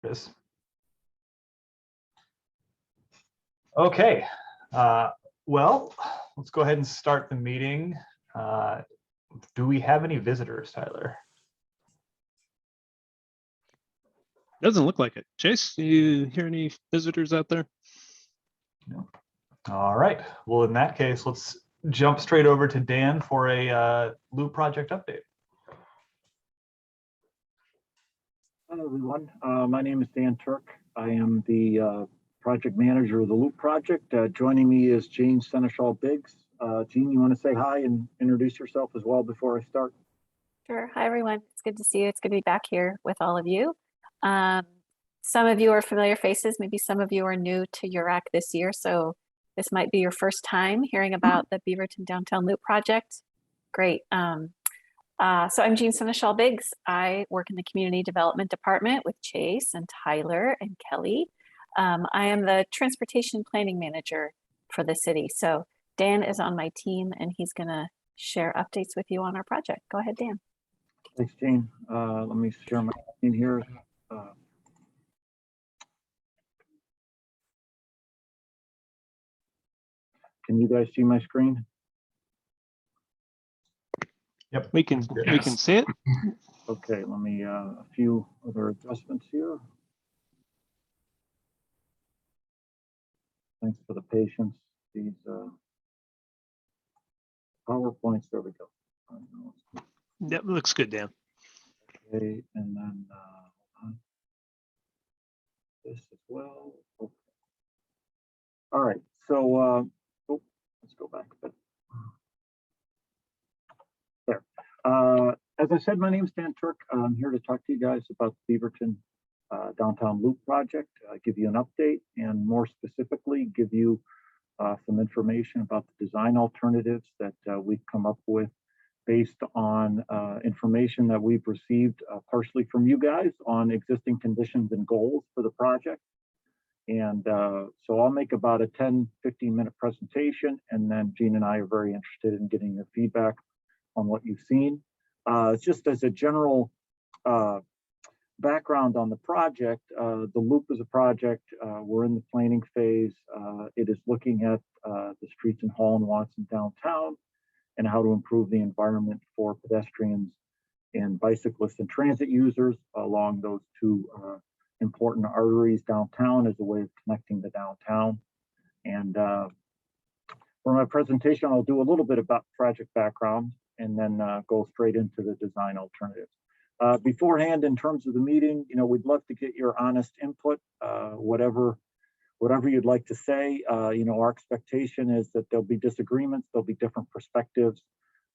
Chris. Okay, well, let's go ahead and start the meeting. Do we have any visitors, Tyler? Doesn't look like it. Chase, do you hear any visitors out there? No. All right, well, in that case, let's jump straight over to Dan for a loop project update. Hello, everyone. My name is Dan Turk. I am the project manager of the Loop project. Joining me is Jean Senechal Biggs. Jean, you want to say hi and introduce yourself as well before I start? Sure. Hi, everyone. It's good to see you. It's good to be back here with all of you. Some of you are familiar faces. Maybe some of you are new to URAC this year. So this might be your first time hearing about the Beaverton Downtown Loop project. Great. So I'm Jean Senechal Biggs. I work in the Community Development Department with Chase and Tyler and Kelly. I am the Transportation Planning Manager for the city. So Dan is on my team and he's going to share updates with you on our project. Go ahead, Dan. Thanks, Jean. Let me share my screen here. Can you guys see my screen? Yep, We can see it. Okay, let me a few other adjustments here. Thanks for the patience. These PowerPoints, there we go. Yep, looks good, Dan. Okay, and then this as well. Okay. All right, so let's go back a bit. There. As I said, my name is Dan Turk. I'm here to talk to you guys about the Beaverton Downtown Loop project, give you an update, and more specifically, give you some information about the design alternatives that we've come up with based on information that we've received partially from you guys on existing conditions and goals for the project. And so I'll make about a 10-15 minute presentation, and then Jean and I are very interested in getting your feedback on what you've seen. Just as a general background on the project, the Loop is a project, we're in the planning phase. It is looking at the streets in Hall and Watson downtown and how to improve the environment for pedestrians and bicyclists and transit users along those two important arteries downtown as a way of connecting the downtown. And for my presentation, I'll do a little bit about project background and then go straight into the design alternatives. Beforehand, in terms of the meeting, we'd love to get your honest input, whatever you'd like to say. Our expectation is that there'll be disagreements, there'll be different perspectives.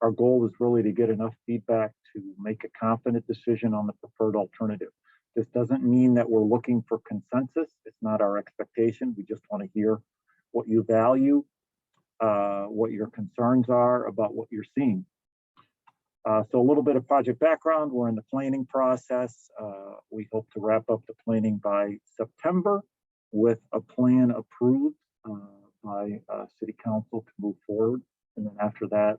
Our goal is really to get enough feedback to make a confident decision on the preferred alternative. This doesn't mean that we're looking for consensus. It's not our expectation. We just want to hear what you value, what your concerns are about what you're seeing. So a little bit of project background. We're in the planning process. We hope to wrap up the planning by September with a plan approved by City Council to move forward. And then after that,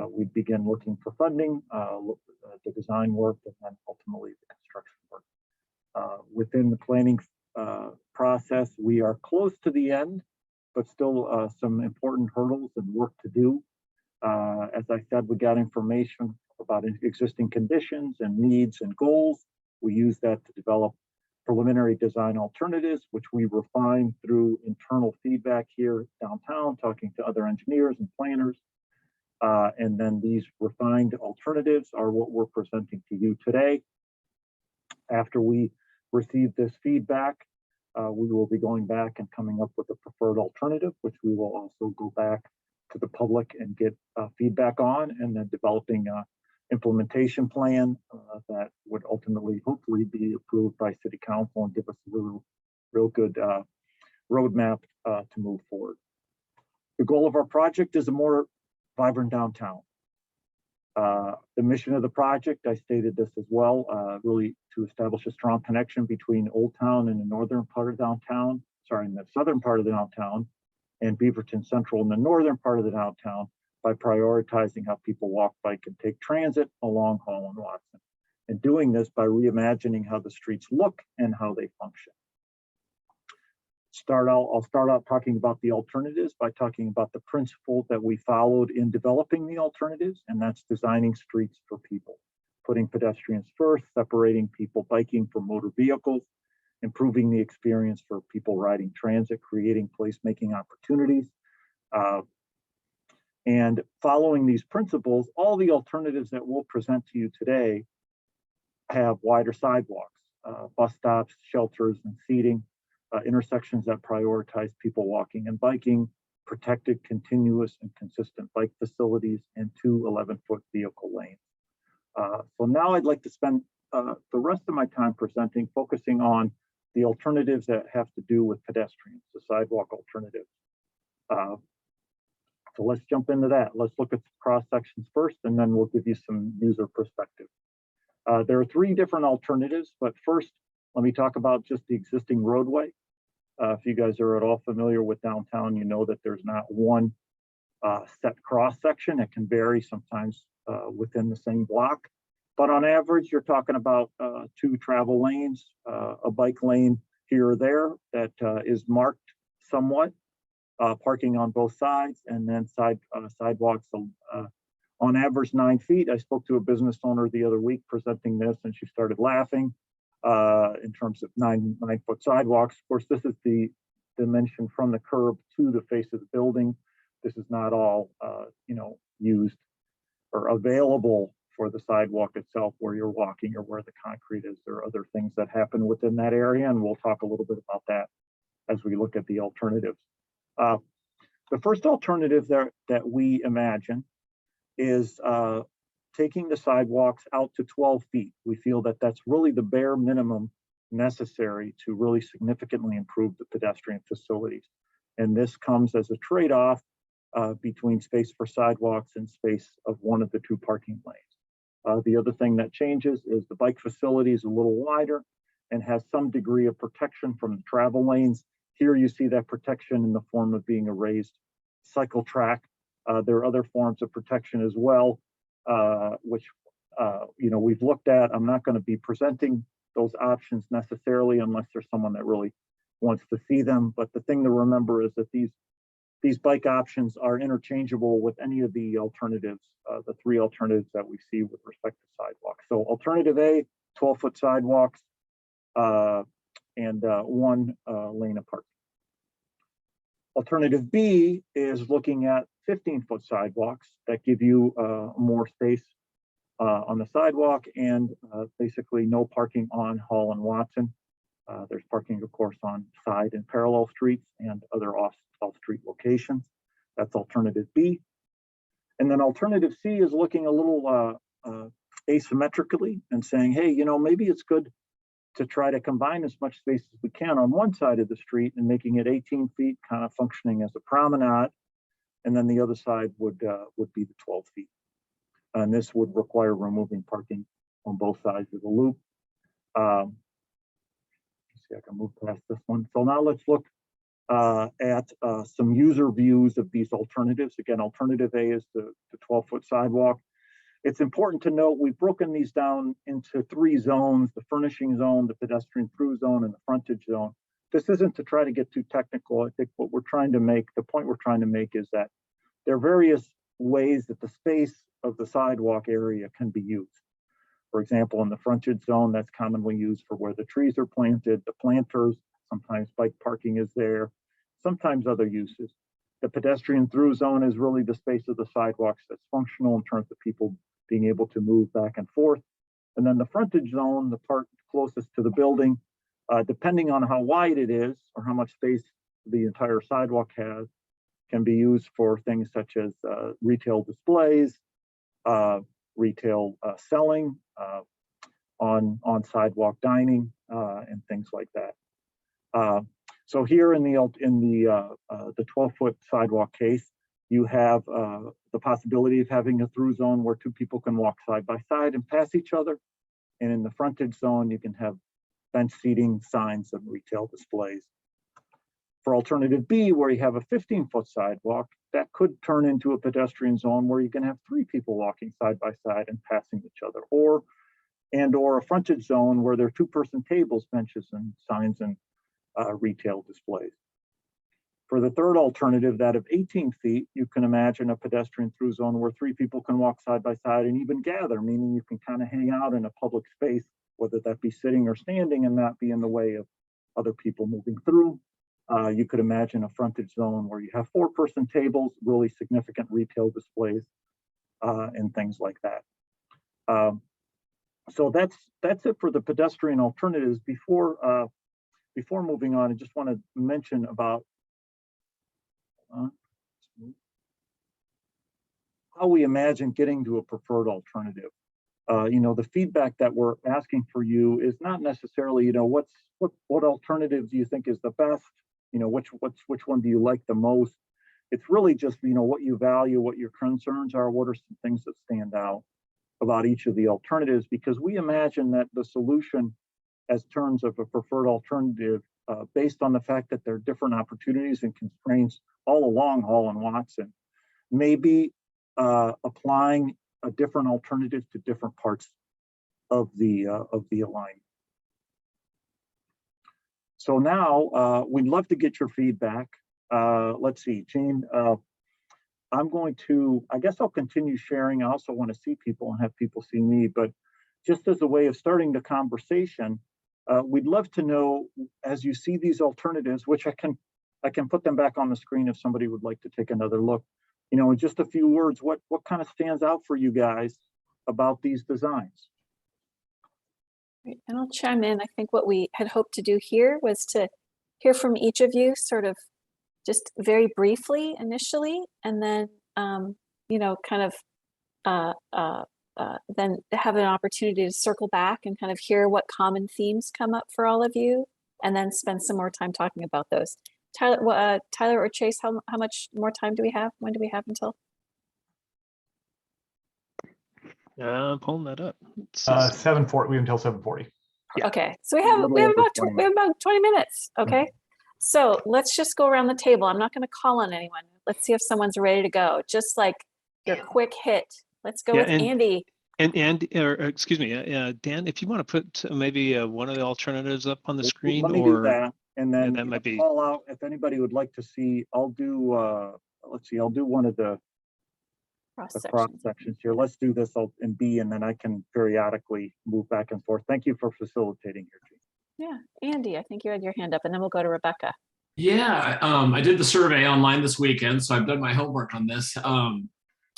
we begin looking for funding, the design work, and then ultimately the construction work. Within the planning process, we are close to the end, but still some important hurdles and work to do. As I said, we got information about existing conditions and needs and goals. We use that to develop preliminary design alternatives, which we refine through internal feedback here downtown, talking to other engineers and planners. And then these refined alternatives are what we're presenting to you today. After we receive this feedback, we will be going back and coming up with a preferred alternative, which we will also go back to the public and get feedback on, and then developing an implementation plan that would ultimately, hopefully, be approved by City Council and give us a real good roadmap to move forward. The goal of our project is a more vibrant downtown. The mission of the project, I stated this as well, really to establish a strong connection between Old Town and the northern part of downtown, in the southern part of the downtown, and Beaverton Central in the northern part of the downtown by prioritizing how people walk, bike, and take transit along Hall and Watson. And doing this by reimagining how the streets look and how they function. I'll start out talking about the alternatives by talking about the principle that we followed in developing the alternatives, and that's designing streets for people, putting pedestrians first, separating people biking from motor vehicles, improving the experience for people riding transit, creating placemaking opportunities. And following these principles, all the alternatives that we'll present to you today have wider sidewalks, bus stops, shelters, and seating, intersections that prioritize people walking and biking, protected, continuous, and consistent bike facilities, and 2 11-foot vehicle lanes. So now I'd like to spend the rest of my time presenting, focusing on the alternatives that have to do with pedestrians, the sidewalk alternatives. So let's jump into that. Let's look at the cross sections first, and then we'll give you some user perspective. There are 3 different alternatives, but first, let me talk about just the existing roadway. If you guys are at all familiar with downtown, you know that there's not one set cross section. It can vary sometimes within the same block. But on average, you're talking about 2 travel lanes, a bike lane here or there that is marked somewhat, parking on both sides, and then sidewalks on average 9 feet. I spoke to a business owner the other week presenting this, and she started laughing in terms of 9-foot sidewalks. Of course, this is the dimension from the curb to the face of the building. This is not all used or available for the sidewalk itself where you're walking or where the concrete is. There are other things that happen within that area, and we'll talk a little bit about that as we look at the alternatives. The first alternative that we imagine is taking the sidewalks out to 12 feet. We feel that that's really the bare minimum necessary to really significantly improve the pedestrian facilities. And this comes as a trade-off between space for sidewalks and space of one of the 2 parking lanes. The other thing that changes is the bike facility is a little wider and has some degree of protection from the travel lanes. Here you see that protection in the form of being a raised cycle track. There are other forms of protection as well, which we've looked at. I'm not going to be presenting those options necessarily unless there's someone that really wants to see them. But the thing to remember is that these bike options are interchangeable with any of the alternatives, the 3 alternatives that we see with respect to sidewalks. So alternative A, 12-foot sidewalks and 1 lane of parking. Alternative B is looking at 15-foot sidewalks that give you more space on the sidewalk and basically no parking on Hall and Watson. There's parking, of course, on side and parallel streets and other off-street locations. That's alternative B. And then alternative C is looking a little asymmetrically and saying, hey, maybe it's good to try to combine as much space as we can on one side of the street and making it 18 feet, kind of functioning as a promenade. And then the other side would be the 12 feet. And this would require removing parking on both sides of the loop. Let's see, I can move past this one. So now let's look at some user views of these alternatives. Again, alternative A is the 12-foot sidewalk. It's important to note we've broken these down into 3 zones: the furnishing zone, the pedestrian through zone, and the frontage zone. This isn't to try to get too technical. I think the point we're trying to make is that there are various ways that the space of the sidewalk area can be used. For example, in the frontage zone, that's commonly used for where the trees are planted, the planters, sometimes bike parking is there, sometimes other uses. The pedestrian through zone is really the space of the sidewalks that's functional in terms of people being able to move back and forth. And then the frontage zone, the part closest to the building, depending on how wide it is or how much space the entire sidewalk has, can be used for things such as retail displays, retail selling, on sidewalk dining, and things like that. So here in the 12-foot sidewalk case, you have the possibility of having a through zone where 2 people can walk side by side and pass each other. And in the frontage zone, you can have bench seating, signs, and retail displays. For alternative B, where you have a 15-foot sidewalk, that could turn into a pedestrian zone where you can have 3 people walking side by side and passing each other. Or and or a frontage zone where there are two-person tables, benches, and signs and retail displays. For the third alternative, that of 18 feet, you can imagine a pedestrian through zone where 3 people can walk side by side and even gather, meaning you can kind of hang out in a public space, whether that be sitting or standing, and not be in the way of other people moving through. You could imagine a frontage zone where you have 4-person tables, really significant retail displays, and things like that. So that's it for the pedestrian alternatives. Before moving on, I just want to mention about how we imagine getting to a preferred alternative. The feedback that we're asking for you is not necessarily, what alternative do you think is the best? Which one do you like the most? It's really just, what you value, what your concerns are, what are some things that stand out about each of the alternatives, because we imagine that the solution as terms of a preferred alternative, based on the fact that there are different opportunities and constraints all along Hall and Watson, may be applying a different alternative to different parts of the alignment. So now we'd love to get your feedback. Let's see, Jane, I guess I'll continue sharing. I also want to see people and have people see me, but just as a way of starting the conversation, we'd love to know, as you see these alternatives, which I can put them back on the screen if somebody would like to take another look, in just a few words, what kind of stands out for you guys about these designs? Great. And I'll chime in. I think what we had hoped to do here was to hear from each of you sort of just very briefly initially, and then, then have an opportunity to circle back and kind of hear what common themes come up for all of you, and then spend some more time talking about those. Tyler or Chase, how much more time do we have? When do we have until? Pulling that up. 7:40. We have until 7:40. Yeah. Okay, so we have about 20 minutes. Okay, so let's just go around the table. I'm not going to call on anyone. Let's see if someone's ready to go. Just like your quick hit. Let's go with Andy. And excuse me, Dan, if you want to put maybe one of the alternatives up on the screen, let me do that, and then that might be call out if anybody would like to see. I'll do. Let's see. I'll do one of the cross sections here. Let's do this in B, and then I can periodically move back and forth. Thank you for facilitating here, Gene. Yeah, Andy, I think you had your hand up, and then we'll go to Rebecca. Yeah, I did the survey online this weekend, so I've done my homework on this.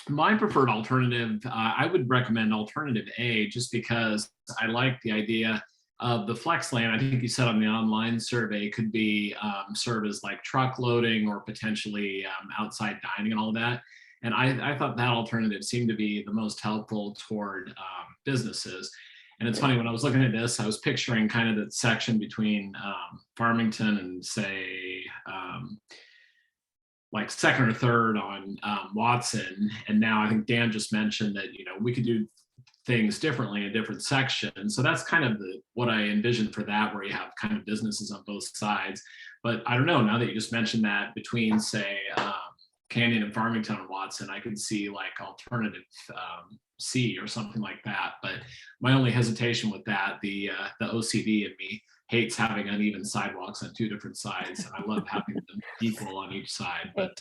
My preferred alternative, I would recommend alternative A, just because I like the idea of the flex lane. I think you said on the online survey could be serve as like truck loading or potentially outside dining and all of that. And I thought that alternative seemed to be the most helpful toward businesses. And it's funny, when I was looking at this, I was picturing kind of that section between Farmington and say, like second or third on Watson. And now I think Dan just mentioned that, we could do things differently in different sections. So that's kind of what I envisioned for that, where you have kind of businesses on both sides. But I don't know, now that you just mentioned that, between say Canyon and Farmington and Watson, I could see like alternative C or something like that. But my only hesitation with that, the OCD in me hates having uneven sidewalks on two different sides, and I love having them equal on each side. But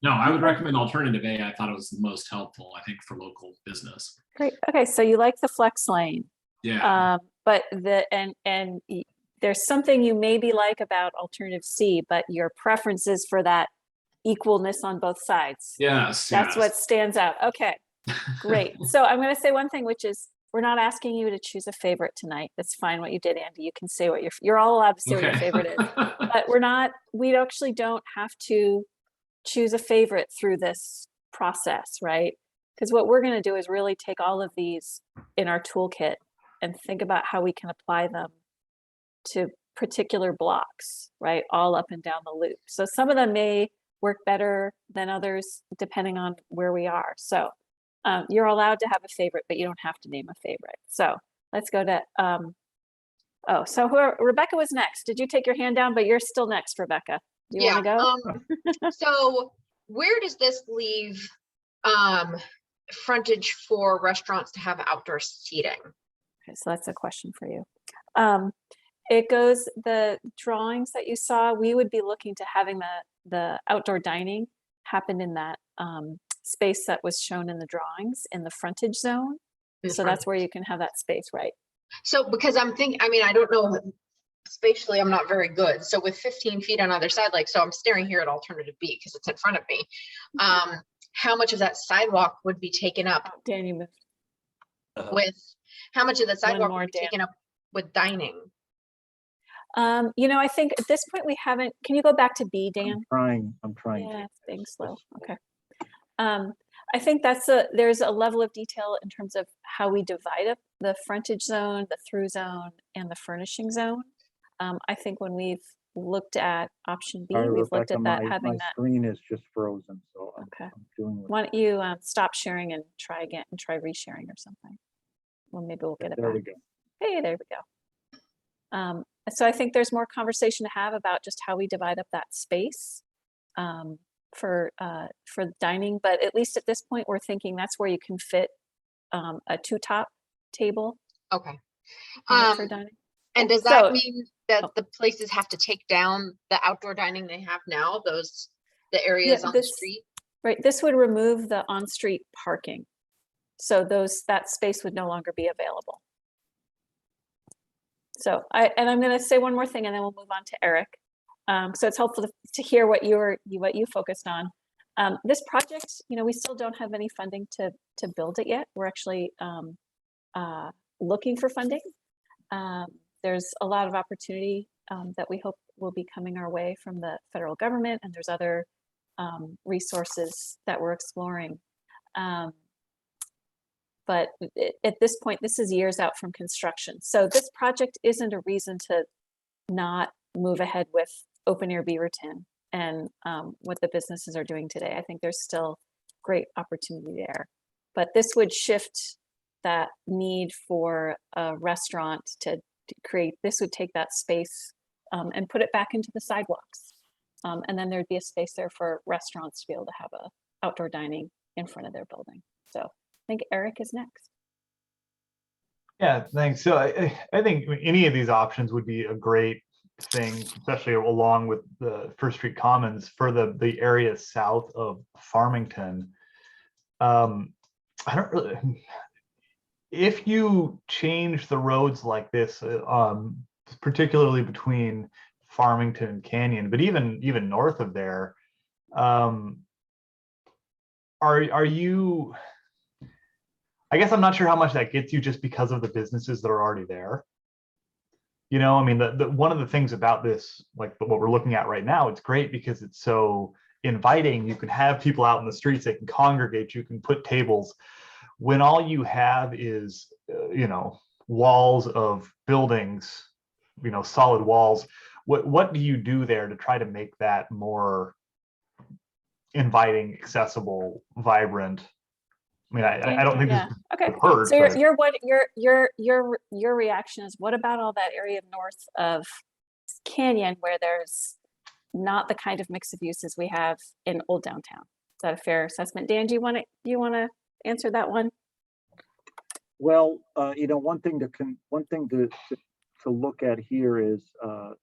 no, I would recommend alternative A. I thought it was the most helpful, I think, for local business. Great. Okay, so you like the flex lane. Yeah. But there's something you maybe like about alternative C, but your preference is for that equalness on both sides. Yes. That's what stands out. Okay, great. So I'm going to say one thing, which is, we're not asking you to choose a favorite tonight. That's fine what you did, Andy. You can say what you're all allowed to say what your favorite is. But we actually don't have to choose a favorite through this process, right? Because what we're going to do is really take all of these in our toolkit and think about how we can apply them to particular blocks, right? All up and down the loop. So some of them may work better than others, depending on where we are. So you're allowed to have a favorite, but you don't have to name a favorite. So let's go to, Rebecca was next. Did you take your hand down? But you're still next, Rebecca. Do you want to go? So where does this leave frontage for restaurants to have outdoor seating? Okay, so that's a question for you. The drawings that you saw, we would be looking to having the outdoor dining happen in that space that was shown in the drawings in the frontage zone. So that's where you can have that space, right? So because I'm thinking, I mean, I don't know, spatially, I'm not very good. So with 15 feet on either side, like, so I'm staring here at alternative B because it's in front of me. How much of that sidewalk would be taken up Dan, you moved. with, how much of the sidewalk more, would be Dan. taken up with dining? You know, I think at this point we haven't, can you go back to B, Dan? I'm trying. Yeah, it's being slow. Okay. I think there's a level of detail in terms of how we divide up the frontage zone, the through zone, and the furnishing zone. I think when we've looked at option B, Sorry, we've Rebecca, looked at that, my having that. screen is just frozen, so Okay. I'm doing. Why don't you stop sharing and try again and try resharing or something? Well, maybe we'll get it There back. we go. Hey, there we go. So I think there's more conversation to have about just how we divide up that space for dining. But at least at this point, we're thinking that's where you can fit a two-top table Okay. for dining. And does that So- mean that the places have to take down the outdoor dining they have now, the areas on the street? Right, this would remove the on-street parking. So that space would no longer be available. So I'm going to say one more thing and then we'll move on to Erik. So it's helpful to hear what you focused on. This project, you know, we still don't have any funding to build it yet. We're actually looking for funding. There's a lot of opportunity that we hope will be coming our way from the federal government, and there's other resources that we're exploring. But at this point, this is years out from construction. So this project isn't a reason to not move ahead with Open Air Beaverton and what the businesses are doing today. I think there's still great opportunity there. But this would shift that need for a restaurant to create, this would take that space and put it back into the sidewalks. And then there'd be a space there for restaurants to be able to have outdoor dining in front of their building. So I think Erik is next. Yeah, thanks. So I think any of these options would be a great thing, especially along with the First Street Commons for the area south of Farmington. I don't really, if you change the roads like this, particularly between Farmington and Canyon, but even north of there, are you, I guess I'm not sure how much that gets you just because of the businesses that are already there. You know, I mean, the one of the things about this, like what we're looking at right now, it's great because it's so inviting. You can have people out in the streets, they can congregate, you can put tables. When all you have is, you know, walls of buildings, you know, solid walls, what do you do there to try to make that more inviting, accessible, vibrant? I mean, I don't think Yeah. this Okay. hurt. So But your reaction is, what about all that area north of Canyon where there's not the kind of mix of uses we have in Old Downtown? Is that a fair assessment? Dan, do you want to answer that one? Well, you know, one thing to look at here is,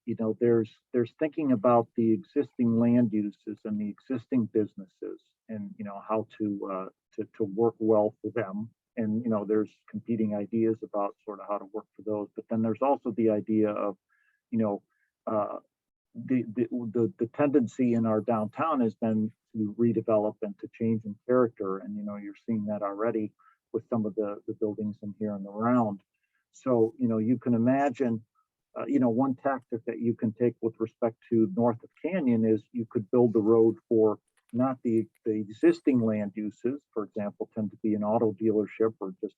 you know, there's thinking about the existing land uses and the existing businesses, and you know how to work well for them. And you know, there's competing ideas about sort of how to work for those. But then there's also the idea of, you know, the tendency in our downtown has been to redevelop and to change in character, and you know, you're seeing that already with some of the buildings in here and around. So, you know, you can imagine, you know, one tactic that you can take with respect to north of Canyon is you could build the road for not the existing land uses, for example, tend to be an auto dealership or just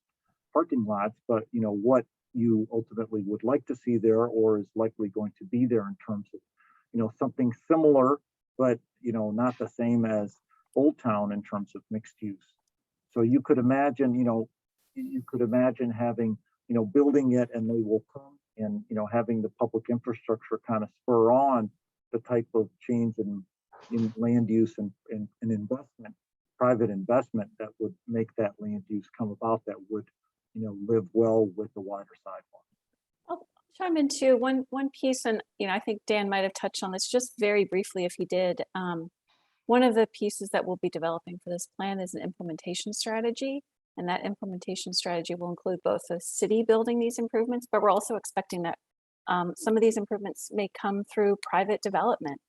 parking lots, but, you know, what you ultimately would like to see there or is likely going to be there in terms of, you know, something similar, but, you know, not the same as Old Town in terms of mixed use. So you could imagine, you know, having, you know, building it and they will come and, you know, having the public infrastructure kind of spur on the type of change in land use and investment, private investment that would make that land use come about, that would live well with the wider sidewalk. I'll chime in too. One piece, and I think Dan might have touched on this just very briefly if he did. One of the pieces that we'll be developing for this plan is an implementation strategy. And that implementation strategy will include both the city building these improvements, but we're also expecting that some of these improvements may come through private development.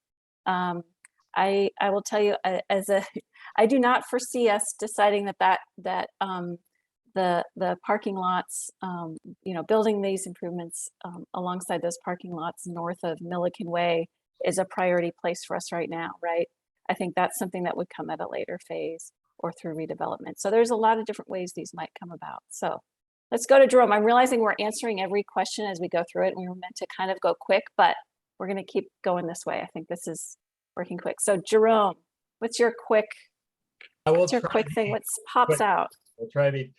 I will tell you, I do not foresee us deciding that the parking lots, building these improvements alongside those parking lots north of Milliken Way is a priority place for us right now, right? I think that's something that would come at a later phase or through redevelopment. So there's a lot of different ways these might come about. So let's go to Jerome. I'm realizing we're answering every question as we go through it. And we were meant to kind of go quick, but we're going to keep going this way. I think this is working quick. So Jerome, what's your quick thing? What pops out? I'll try to be.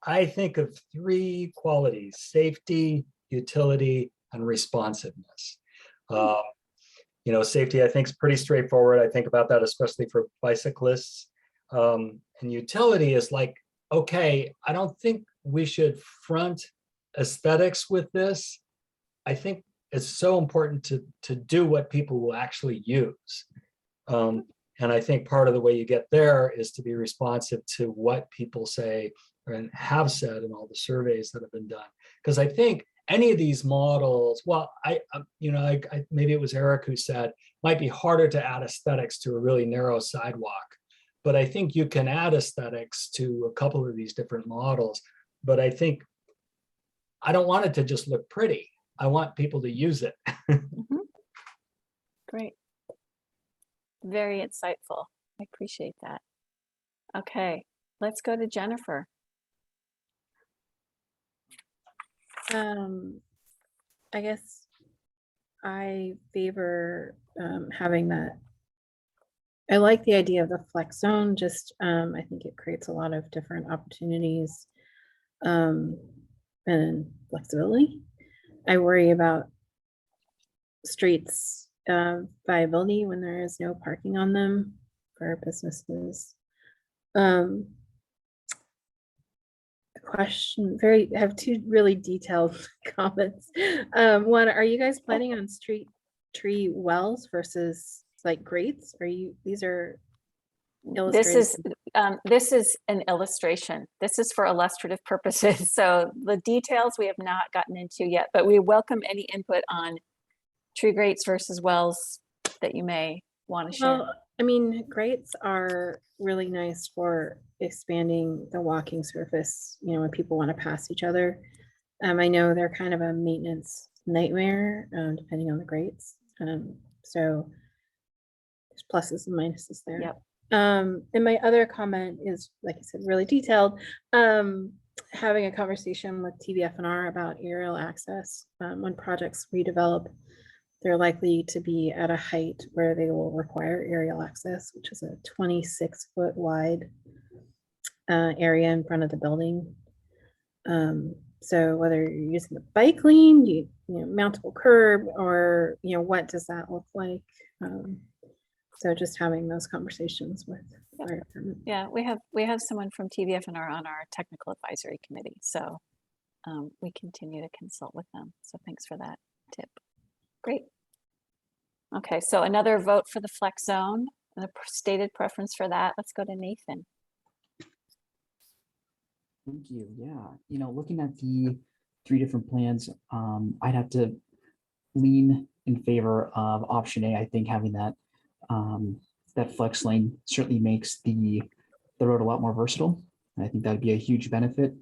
I think of three qualities: safety, utility, and responsiveness. Safety, I think, is pretty straightforward. I think about that, especially for bicyclists. And utility is like, okay, I don't think we should front aesthetics with this. I think it's so important to do what people will actually use. And I think part of the way you get there is to be responsive to what people say and have said in all the surveys that have been done. Because I think any of these models, well, I maybe it was Erik who said, might be harder to add aesthetics to a really narrow sidewalk. But I think you can add aesthetics to a couple of these different models. But I think I don't want it to just look pretty. I want people to use it. Mm-hmm. Great. Very insightful. I appreciate that. Okay, let's go to Jennifer. I guess I favor having that. I like the idea of the flex zone. Just I think it creates a lot of different opportunities and flexibility. I worry about streets viability when there is no parking on them for businesses. Question, I have two really detailed comments. One, are you guys planning on street tree wells versus like grates? These are illustrations? This is an illustration. This is for illustrative purposes. So the details we have not gotten into yet, but we welcome any input on tree grates versus wells that you may want to share. Well, I mean, grates are really nice for expanding the walking surface, when people want to pass each other. I know they're kind of a maintenance nightmare, depending on the grates. So there's pluses and minuses there. Yep. And my other comment is, like I said, really detailed. Having a conversation with TBF&R about aerial access. When projects redevelop, they're likely to be at a height where they will require aerial access, which is a 26-foot wide area in front of the building. So whether you're using the bike lane, mountable curb, or what does that look like? So just having those conversations with fire department. Yeah, we have someone from TBF&R on our technical advisory committee, so we continue to consult with them. So thanks for that tip. Great. Okay, so another vote for the flex zone, and a stated preference for that. Let's go to Nathan. Thank you. Yeah, looking at the three different plans, I'd have to lean in favor of option A. I think having that that flex lane certainly makes the road a lot more versatile. And I think that'd be a huge benefit.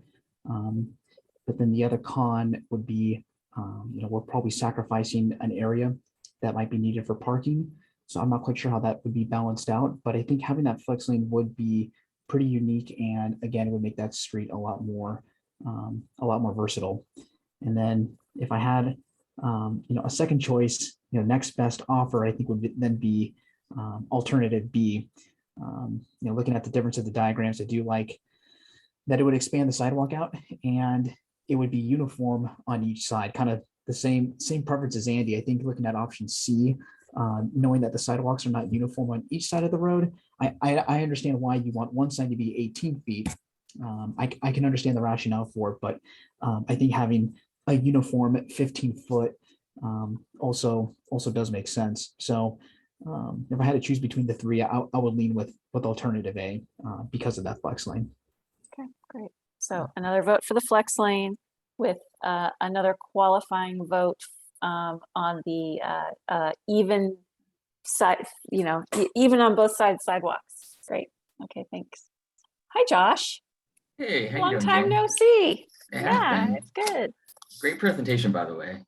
But then the other con would be, we're probably sacrificing an area that might be needed for parking. So I'm not quite sure how that would be balanced out, but I think having that flex lane would be pretty unique, and again, it would make that street a lot more versatile. And then if I had, a second choice, next best offer, I think would then be alternative B. Looking at the difference of the diagrams, I do like that it would expand the sidewalk out, and it would be uniform on each side, kind of the same preference as Andy. I think looking at option C, knowing that the sidewalks are not uniform on each side of the road, I understand why you want one side to be 18 feet I can understand the rationale for it, but I think having a uniform 15-foot also does make sense. So if I had to choose between the three, I would lean with alternative A because of that flex lane. Okay, great. So another vote for the flex lane with another qualifying vote on the even side, even on both sides sidewalks. Great. Okay, thanks. Hi, Josh. Hey, how you Long doing, time Jen? no see. It has Yeah, been. it's good. Great presentation, by the way.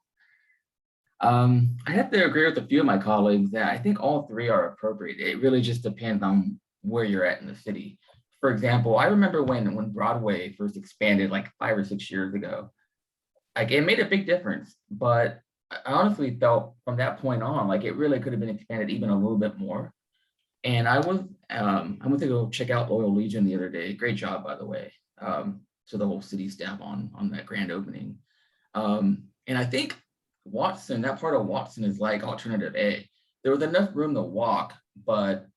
I have to agree with a few of my colleagues that I think all three are appropriate. It really just depends on where you're at in the city. For example, I remember when Broadway first expanded like 5 or 6 years ago, like it made a big difference, but I honestly felt from that point on, like it really could have been expanded even a little bit more. And I went to go check out Loyal Legion the other day. Great job, by the way. To the whole city staff on that grand opening. And I think Watson, that part of Watson is like alternative A. There was enough room to walk, but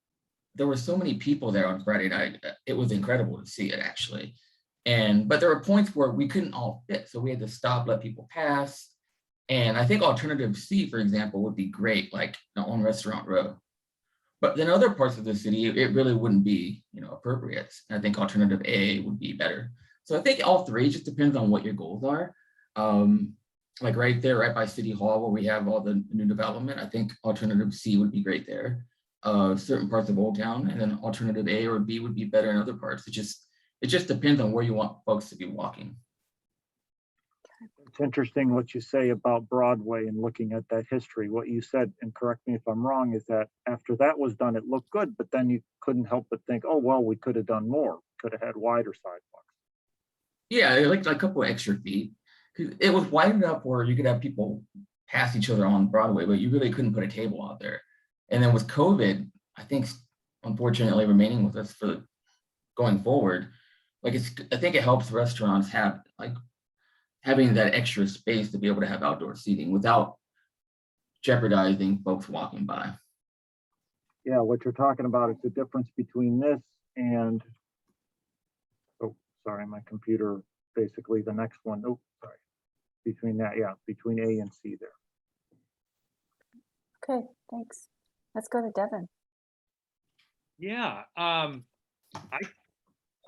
there were so many people there on Friday night. It was incredible to see it actually. But there were points where we couldn't all fit. So we had to stop, let people pass. And I think alternative C, for example, would be great, like on Restaurant Row. But then other parts of the city, it really wouldn't be, appropriate. I think alternative A would be better. So I think all three just depends on what your goals are. Like right there, right by City Hall, where we have all the new development, I think alternative C would be great there. Certain parts of Old Town, and then alternative A or B would be better in other parts. It just depends on where you want folks to be walking. It's interesting what you say about Broadway and looking at that history. What you said, and correct me if I'm wrong, is that after that was done, it looked good, but then you couldn't help but think, oh, well, we could have done more, could have had wider sidewalks. Yeah, like a couple of extra feet. It was wide enough where you could have people pass each other on Broadway, but you really couldn't put a table out there. And then with COVID, I think, unfortunately, remaining with us for going forward, I think it helps restaurants have having that extra space to be able to have outdoor seating without jeopardizing folks walking by. Yeah, what you're talking about is the difference between this and, oh, sorry, my computer, basically the next one. Oh, sorry. Between that, yeah, between A and C there. Okay, thanks. Let's go to Devon. Yeah,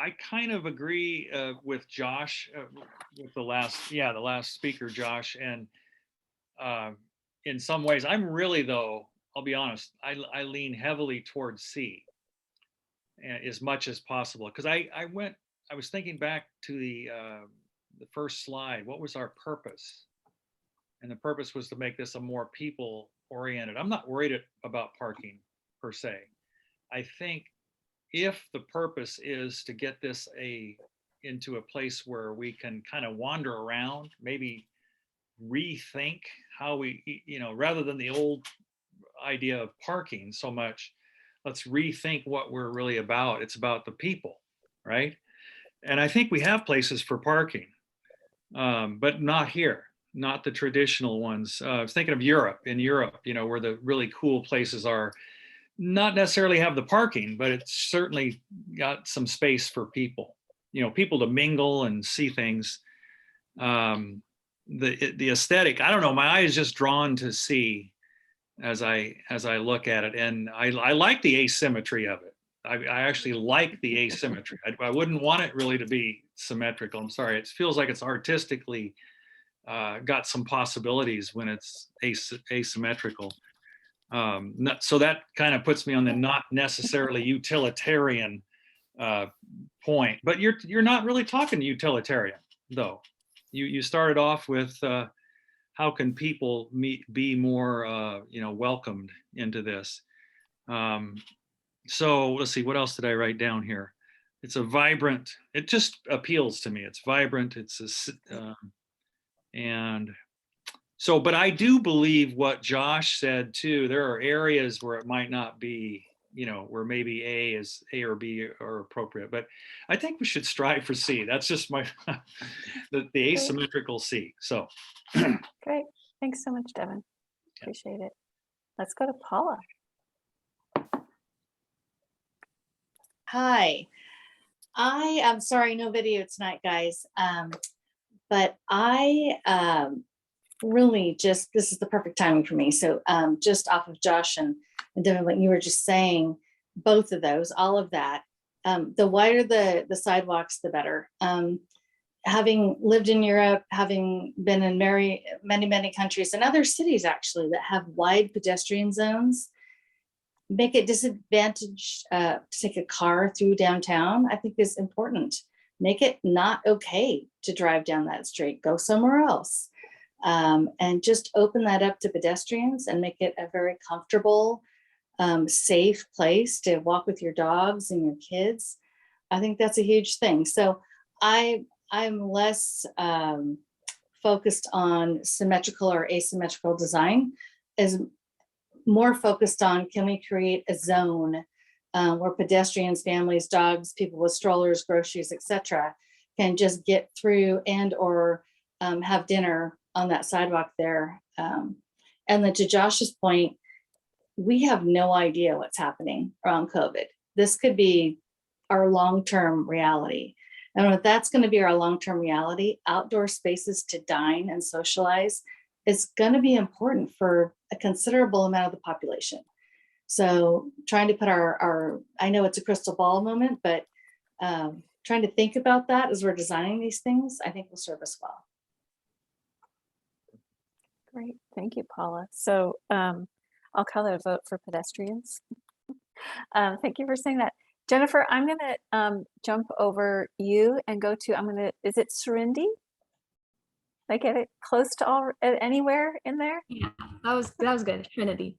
I kind of agree with Josh with the last speaker, Josh, and in some ways, I'm really though, I'll be honest, I lean heavily towards C as much as possible because I was thinking back to the first slide. What was our purpose? And the purpose was to make this a more people-oriented. I'm not worried about parking per se. I think if the purpose is to get this into a place where we can kind of wander around, maybe rethink how we, rather than the old idea of parking so much, let's rethink what we're really about. It's about the people, right? And I think we have places for parking, but not here, not the traditional ones. I was thinking of Europe. In Europe, where the really cool places are, not necessarily have the parking, but it's certainly got some space for people, people to mingle and see things. The aesthetic, I don't know, my eye is just drawn to see as I look at it. And I like the asymmetry of it. I actually like the asymmetry. I wouldn't want it really to be symmetrical. I'm sorry. It feels like it's artistically got some possibilities when it's asymmetrical. So that kind of puts me on the not necessarily utilitarian point, but you're not really talking utilitarian though. You started off with how can people be more welcomed into this. So let's see, what else did I write down here? It's a vibrant, it just appeals to me. It's vibrant. And so, but I do believe what Josh said too. There are areas where it might not be, where maybe A or B are appropriate, but I think we should strive for C. That's just my, the asymmetrical C. So. Great. Thanks so much, Devon. Appreciate it. Let's go to Paula. Hi. I am sorry, no video tonight, guys. But I really just, this is the perfect timing for me. So just off of Josh and Devon, what you were just saying, both of those, all of that, the wider the sidewalks, the better. Having lived in Europe, having been in many countries and other cities actually that have wide pedestrian zones, make it disadvantaged to take a car through downtown, I think is important. Make it not okay to drive down that street, go somewhere else. And just open that up to pedestrians and make it a very comfortable, safe place to walk with your dogs and your kids. I think that's a huge thing. So I'm less focused on symmetrical or asymmetrical design, as more focused on, can we create a zone where pedestrians, families, dogs, people with strollers, groceries, etc., can just get through and or have dinner on that sidewalk there. And then to Josh's point, we have no idea what's happening around COVID. This could be our long-term reality. And if that's going to be our long-term reality, outdoor spaces to dine and socialize is going to be important for a considerable amount of the population. So trying to put I know it's a crystal ball moment, but trying to think about that as we're designing these things, I think will serve us well. Great, thank you, Paula. So I'll call it a vote for pedestrians. Thank you for saying that. Jennifer, I'm gonna jump over you and go to, is it Surindi? Did I get it close to anywhere in there? Yeah, that was good. Trinity.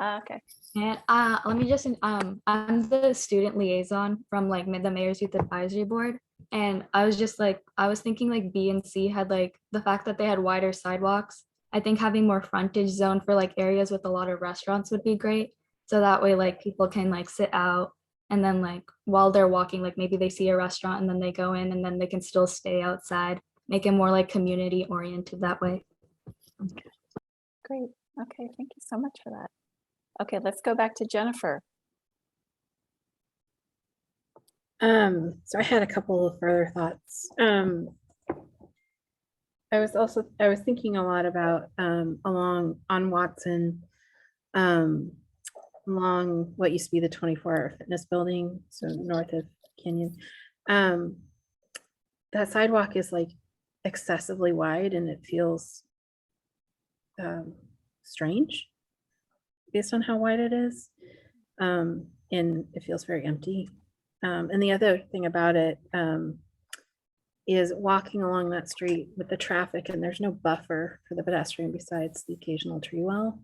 Okay. And let me just, I'm the student liaison from like the Mayor's Youth Advisory Board. And I was thinking like B and C had like the fact that they had wider sidewalks. I think having more frontage zone for like areas with a lot of restaurants would be great. So that way like people can like sit out and then like while they're walking, like maybe they see a restaurant and then they go in and then they can still stay outside, make it more like community oriented that way. Great. Okay, thank you so much for that. Okay, let's go back to Jennifer. So I had a couple of further thoughts. I was thinking a lot about along on Watson, along what used to be the 24-hour fitness building, so north of Canyon. That sidewalk is like excessively wide and it feels strange based on how wide it is. And it feels very empty. And the other thing about it is walking along that street with the traffic and there's no buffer for the pedestrian besides the occasional tree well.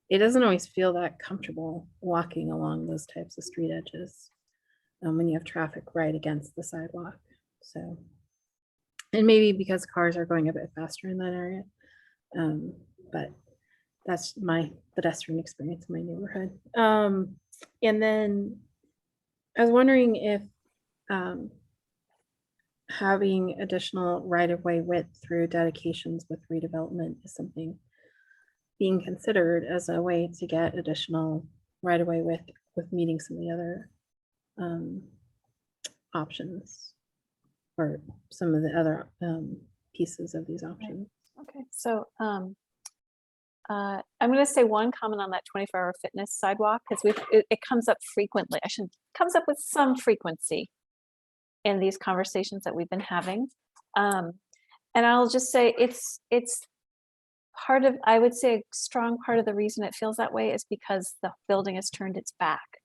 It doesn't always feel that comfortable walking along those types of street edges when you have traffic right against the sidewalk. So, and maybe because cars are going a bit faster in that area, but that's my pedestrian experience in my neighborhood. And then I was wondering if having additional right-of-way width through dedications with redevelopment is something being considered as a way to get additional right-of-way with meeting some of the other options or some of the other pieces of these options. Okay, so I'm going to say one comment on that 24-hour fitness sidewalk because it comes up frequently. Comes up with some frequency in these conversations that we've been having, and I'll just say it's part of, I would say a strong part of the reason it feels that way is because the building has turned its back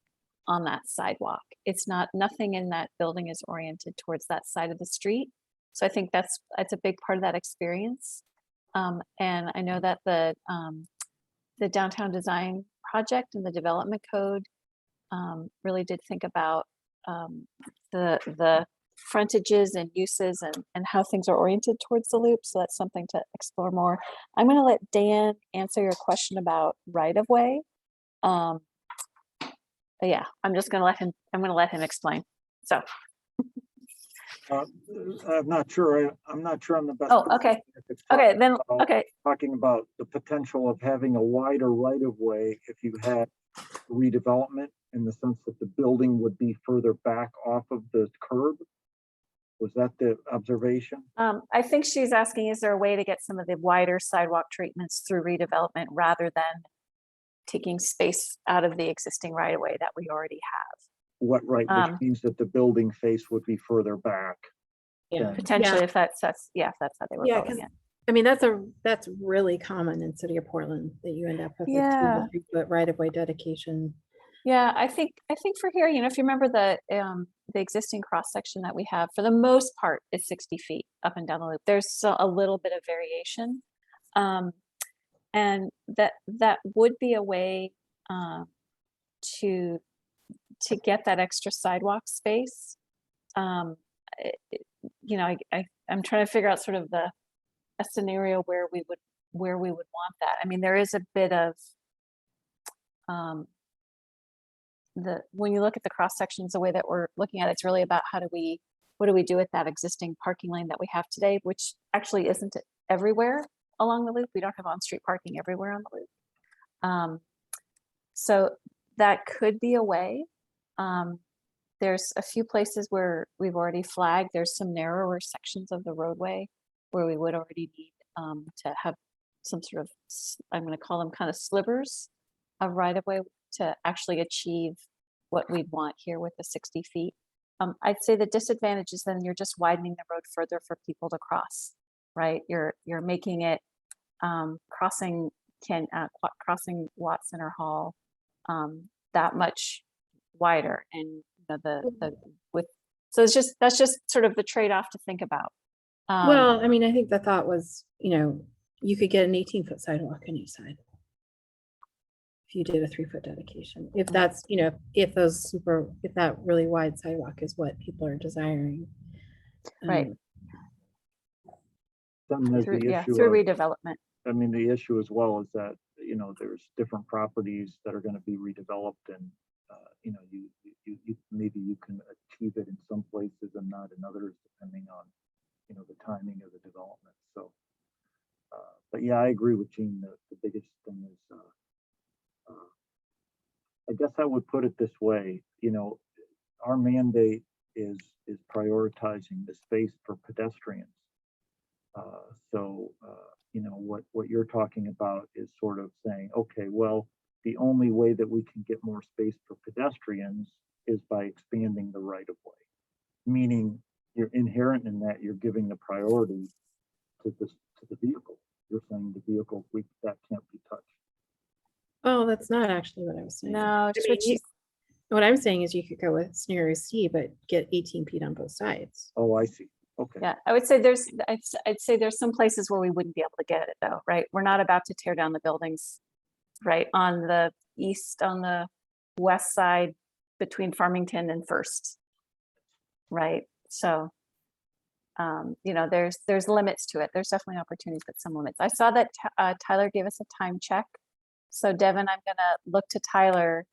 on that sidewalk. It's nothing in that building is oriented towards that side of the street. So I think that's a big part of that experience. And I know that the downtown design project and the development code really did think about the frontages and uses and how things are oriented towards the loop. So that's something to explore more. I'm going to let Dan answer your question about right-of-way. Yeah, I'm going to let him explain. So I'm not sure. I'm not sure I'm the best. Oh, person okay. if it's Okay, talking then, about- okay. Talking about the potential of having a wider right of way if you had redevelopment in the sense that the building would be further back off of the curb. Was that the observation? I think she's asking, is there a way to get some of the wider sidewalk treatments through redevelopment rather than taking space out of the existing right of way that we already have? What right, which means that the building face would be further back. Yeah. than- Potentially, Yeah. if that's yeah, if that's how they were Yeah, voting 'cause it. I mean, that's really common in City of Portland that you end up with a 2 Yeah. to 3 foot right of way dedication. Yeah, I think for here, you know, if you remember the existing cross section that we have, for the most part, is 60 feet up and down the loop. There's a little bit of variation, and that would be a way to get that extra sidewalk space. You know, I'm trying to figure out sort of a scenario where we would want that. I mean, there is a bit of when you look at the cross sections, the way that we're looking at it's really about what do we do with that existing parking lane that we have today, which actually isn't everywhere along the loop. We don't have on-street parking everywhere on the loop. So that could be a way. There's a few places where we've already flagged. There's some narrower sections of the roadway where we would already need to have some sort of, I'm going to call them kind of slivers of right of way to actually achieve what we'd want here with the 60 feet. I'd say the disadvantage is then you're just widening the road further for people to cross, right? You're making it crossing Watson or Hall that much wider, and you know, so that's just sort of the trade-off to think about. Well, I mean, I think the thought was, you know, you could get an 18-foot sidewalk on each side if you did a 3-foot dedication. If that's, you know, if that really wide sidewalk is what people are desiring. Right. Then there's Through the issue through of- redevelopment. I mean, the issue as well is that, you know, there's different properties that are going to be redeveloped, and you know, you maybe you can achieve it in some places and not in others, depending on, you know, the timing of the development. So, but yeah, I agree with Gene that the biggest thing is, I guess I would put it this way, you know, our mandate is prioritizing the space for pedestrians. You know, what you're talking about is sort of saying, okay, well, the only way that we can get more space for pedestrians is by expanding the right of way. Meaning, you're inherent in that you're giving the priority to the vehicle. You're saying the vehicle that can't be touched. Oh, that's not actually what I was saying. No, I just mean, what I'm saying is you could go with scenario C, but get 18 feet on both sides. Oh, I see. Okay. Yeah, I would say I'd say there's some places where we wouldn't be able to get it though, right? We're not about to tear down the buildings, right? On the west side between Farmington and First, right? So, you know, there's limits to it. There's definitely opportunities, but some limits. I saw that Tyler gave us a time check. So Devon, I'm gonna look to Tyler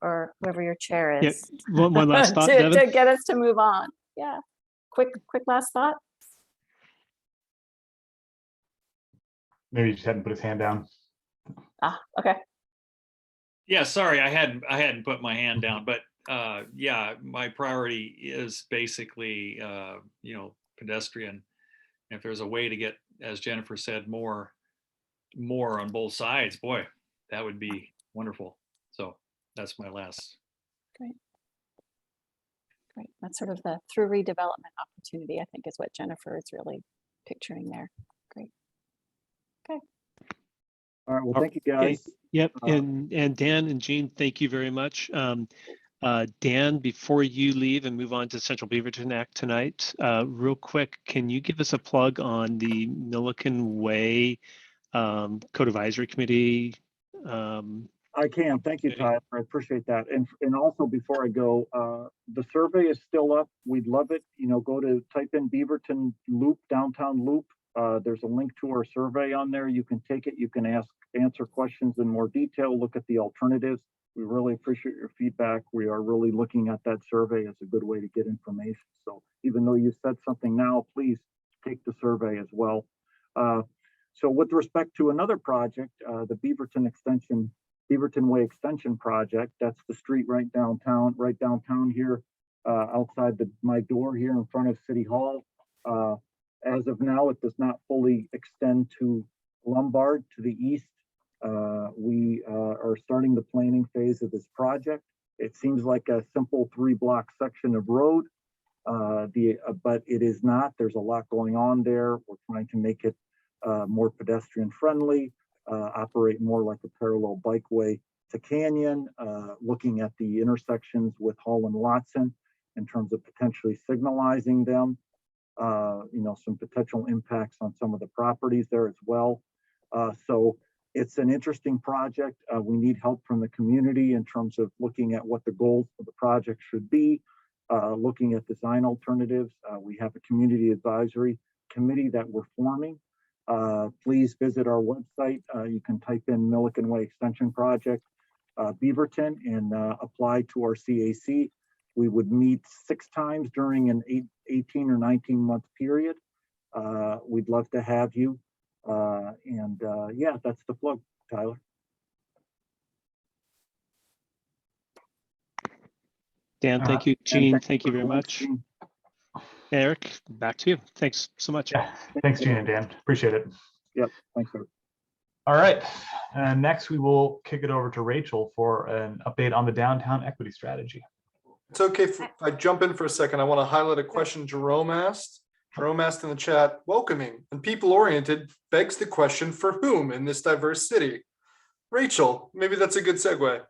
or whoever your chair Yeah, is. one last thought, to Devon. get us to move on. Yeah. Quick last thought. Maybe he just hadn't put his hand down. Okay. Yeah, sorry, I hadn't put my hand down, but yeah, my priority is basically you know, pedestrian. If there's a way to get, as Jennifer said, more on both sides, boy, that would be wonderful. So that's my last. Great. That's sort of the through redevelopment opportunity, I think, is what Jennifer is really picturing there. Great. Okay. All right. Well, thank you guys. Yep. And Dan and Jean, thank you very much. Dan, before you leave and move on to Central Beaverton Act tonight, real quick, can you give us a plug on the Milliken Way Code Advisory Committee? I can. Thank you, Tyler. I appreciate that. And also, before I go, the survey is still up. We'd love it. You know, type in Beaverton Loop, downtown loop. There's a link to our survey on there. You can take it. You can ask answer questions in more detail, look at the alternatives. We really appreciate your feedback. We are really looking at that survey as a good way to get information. So even though you said something now, please take the survey as well. So with respect to another project, the Beaverton Way Extension project, that's the street right downtown here, outside my door here in front of City Hall. As of now, it does not fully extend to Lombard to the east. We are starting the planning phase of this project. It seems like a simple 3-block section of road, but it is not. There's a lot going on there. We're trying to make it more pedestrian friendly, operate more like a parallel bikeway to Canyon, looking at the intersections with Hall and Watson in terms of potentially signalizing them, some potential impacts on some of the properties there as well. So it's an interesting project. We need help from the community in terms of looking at what the goals of the project should be, looking at design alternatives. We have a community advisory committee that we're forming. Please visit our website. You can type in Milliken Way Extension Project, Beaverton, and apply to our CAC. We would meet 6 times during an 18 or 19-month period. We'd love to have you. Yeah, that's the plug, Tyler. Dan, thank you. Gene, thank you very for much. Gene. Eric, back to you. Thanks so much. Yeah, thanks, Gene and Dan. Appreciate it. Yep, thanks, sir. All right. Next, we will kick it over to Rachel for an update on the downtown equity strategy. It's okay if I jump in for a second. I want to highlight a question Jerome asked. Jerome asked in the chat, welcoming and people-oriented begs the question, for whom in this diverse city? Rachel, maybe that's a good segue.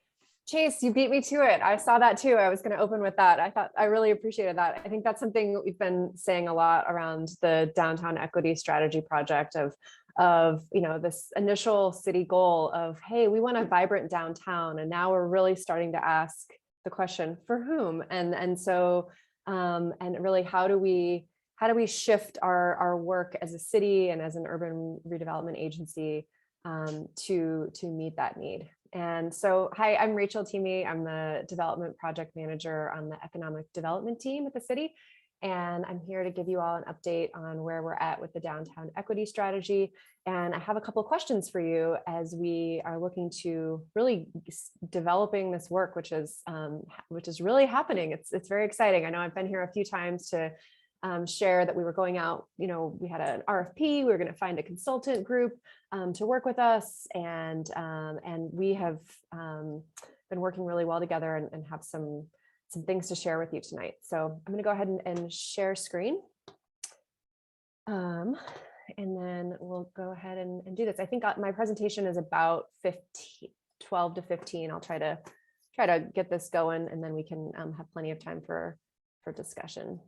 Chase, you beat me to it. I saw that too. I was going to open with that. I really appreciated that. I think that's something that we've been saying a lot around the downtown equity strategy project of this initial city goal of, hey, we want a vibrant downtown. And now we're really starting to ask the question, for whom? And so really, how do we shift our work as a city and as an urban redevelopment agency to meet that need? And so, hi, I'm Rachel Thieme. I'm the development project manager on the economic development team at the city. And I'm here to give you all an update on where we're at with the downtown equity strategy. And I have a couple of questions for you as we are looking to really developing this work, which is really happening. It's very exciting. I know I've been here a few times to share that we were going out, we had an RFP, we were going to find a consultant group to work with us. And we have been working really well together and have some things to share with you tonight. So I'm going to go ahead and share screen. And then we'll go ahead and do this. I think my presentation is about 12 to 15. I'll try to get this going, and then we can have plenty of time for discussion.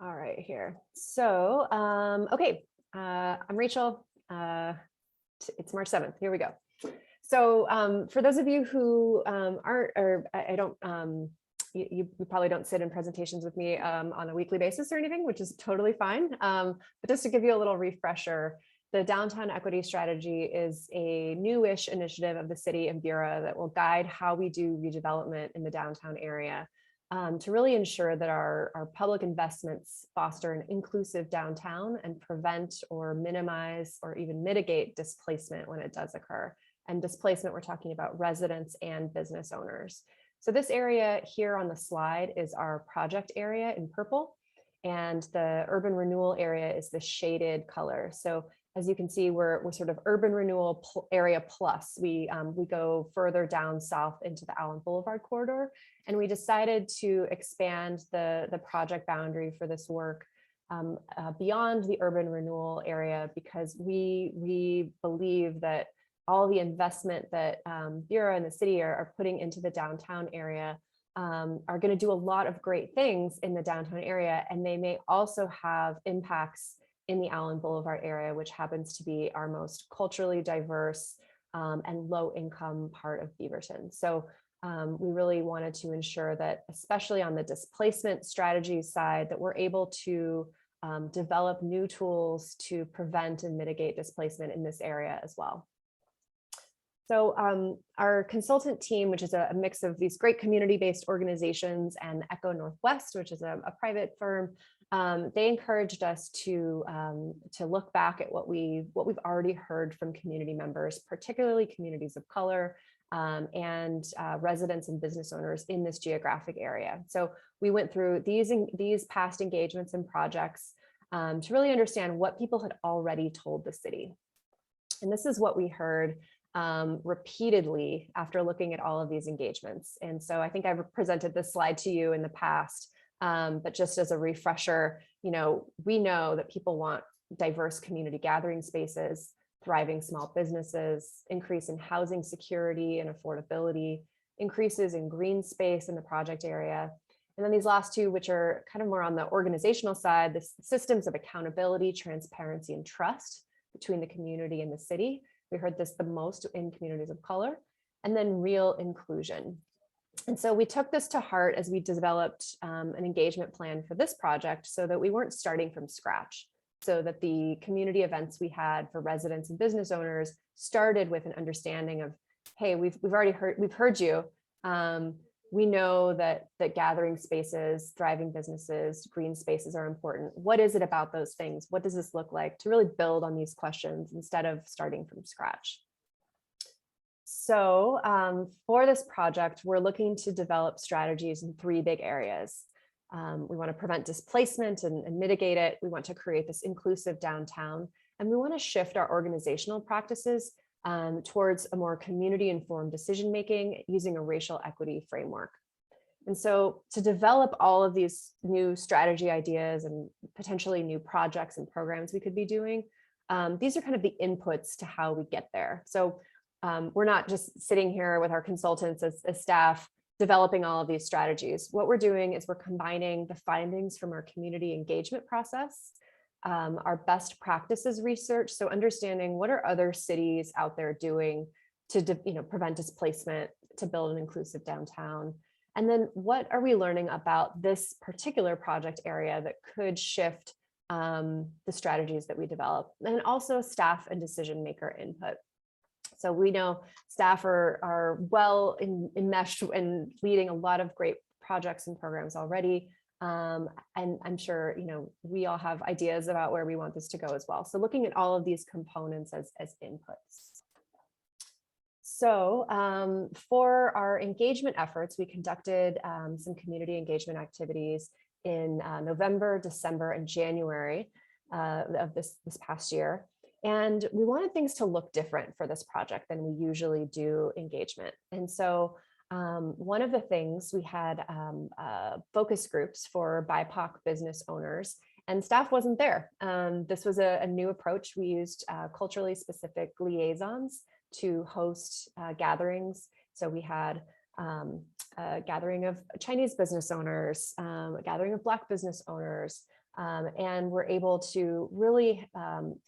All right, here. So, okay, I'm Rachel. It's March 7th. Here we go. So for those of you who aren't, or I don't, you probably don't sit in presentations with me on a weekly basis or anything, which is totally fine. But just to give you a little refresher, the Downtown Equity Strategy is a newish initiative of the city and Bureau that will guide how we do redevelopment in the downtown area. To really ensure that our public investments foster an inclusive downtown and prevent or minimize or even mitigate displacement when it does occur. And displacement, we're talking about residents and business owners. So this area here on the slide is our project area in purple, and the urban renewal area is the shaded color. So as you can see, we're sort of urban renewal area plus. We go further down south into the Allen Boulevard corridor, and we decided to expand the project boundary for this work beyond the urban renewal area, because we believe that all the investment that Bureau and the city are putting into the downtown area are going to do a lot of great things in the downtown area, and they may also have impacts in the Allen Boulevard area, which happens to be our most culturally diverse and low income part of Beaverton. So we really wanted to ensure that, especially on the displacement strategy side, that we're able to develop new tools to prevent and mitigate displacement in this area as well. So our consultant team, which is a mix of these great community-based organizations and Echo Northwest, which is a private firm, they encouraged us to look back at what we've already heard from community members, particularly communities of color and residents and business owners in this geographic area. So we went through these past engagements and projects to really understand what people had already told the city. And this is what we heard repeatedly after looking at all of these engagements. And so I think I've presented this slide to you in the past, but just as a refresher, we know that people want diverse community gathering spaces, thriving small businesses, increase in housing security and affordability, increases in green space in the project area. And then these last two, which are kind of more on the organizational side, the systems of accountability, transparency, and trust between the community and the city. We heard this the most in communities of color, and then real inclusion. And so we took this to heart as we developed an engagement plan for this project so that we weren't starting from scratch, so that the community events we had for residents and business owners started with an understanding of, hey, we've heard you. We know that gathering spaces, thriving businesses, green spaces are important. What is it about those things? What does this look like? To really build on these questions instead of starting from scratch. So for this project, we're looking to develop strategies in 3 big areas. We want to prevent displacement and mitigate it. We want to create this inclusive downtown, and we want to shift our organizational practices towards a more community-informed decision-making using a racial equity framework. And so to develop all of these new strategy ideas and potentially new projects and programs we could be doing, these are kind of the inputs to how we get there. So we're not just sitting here with our consultants as staff developing all of these strategies. What we're doing is we're combining the findings from our community engagement process, our best practices research, so understanding what are other cities out there doing to prevent displacement, to build an inclusive downtown, and then what are we learning about this particular project area that could shift the strategies that we develop, and also staff and decision maker input. So we know staff are well enmeshed and leading a lot of great projects and programs already. And I'm sure, we all have ideas about where we want this to go as well. So looking at all of these components as inputs. So for our engagement efforts, we conducted some community engagement activities in November, December, and January of this past year. And we wanted things to look different for this project than we usually do engagement. And so one of the things we had focus groups for BIPOC business owners, and staff wasn't there. This was a new approach. We used culturally specific liaisons to host gatherings. So we had a gathering of Chinese business owners, a gathering of Black business owners, and we're able to really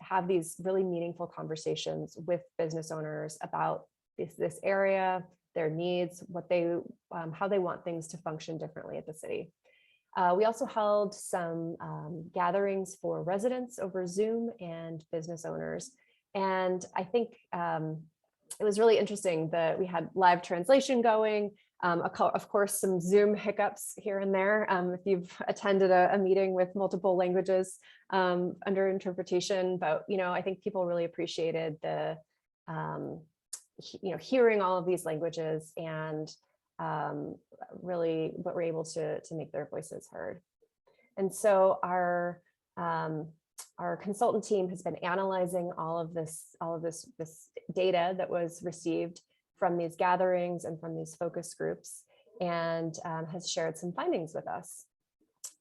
have these really meaningful conversations with business owners about this area, their needs, how they want things to function differently at the city. We also held some gatherings for residents over Zoom and business owners. And I think it was really interesting that we had live translation going, of course, some Zoom hiccups here and there. If you've attended a meeting with multiple languages under interpretation, but I think people really appreciated the hearing all of these languages and really what we're able to make their voices heard. And so our consultant team has been analyzing all of this data that was received from these gatherings and from these focus groups, and has shared some findings with us.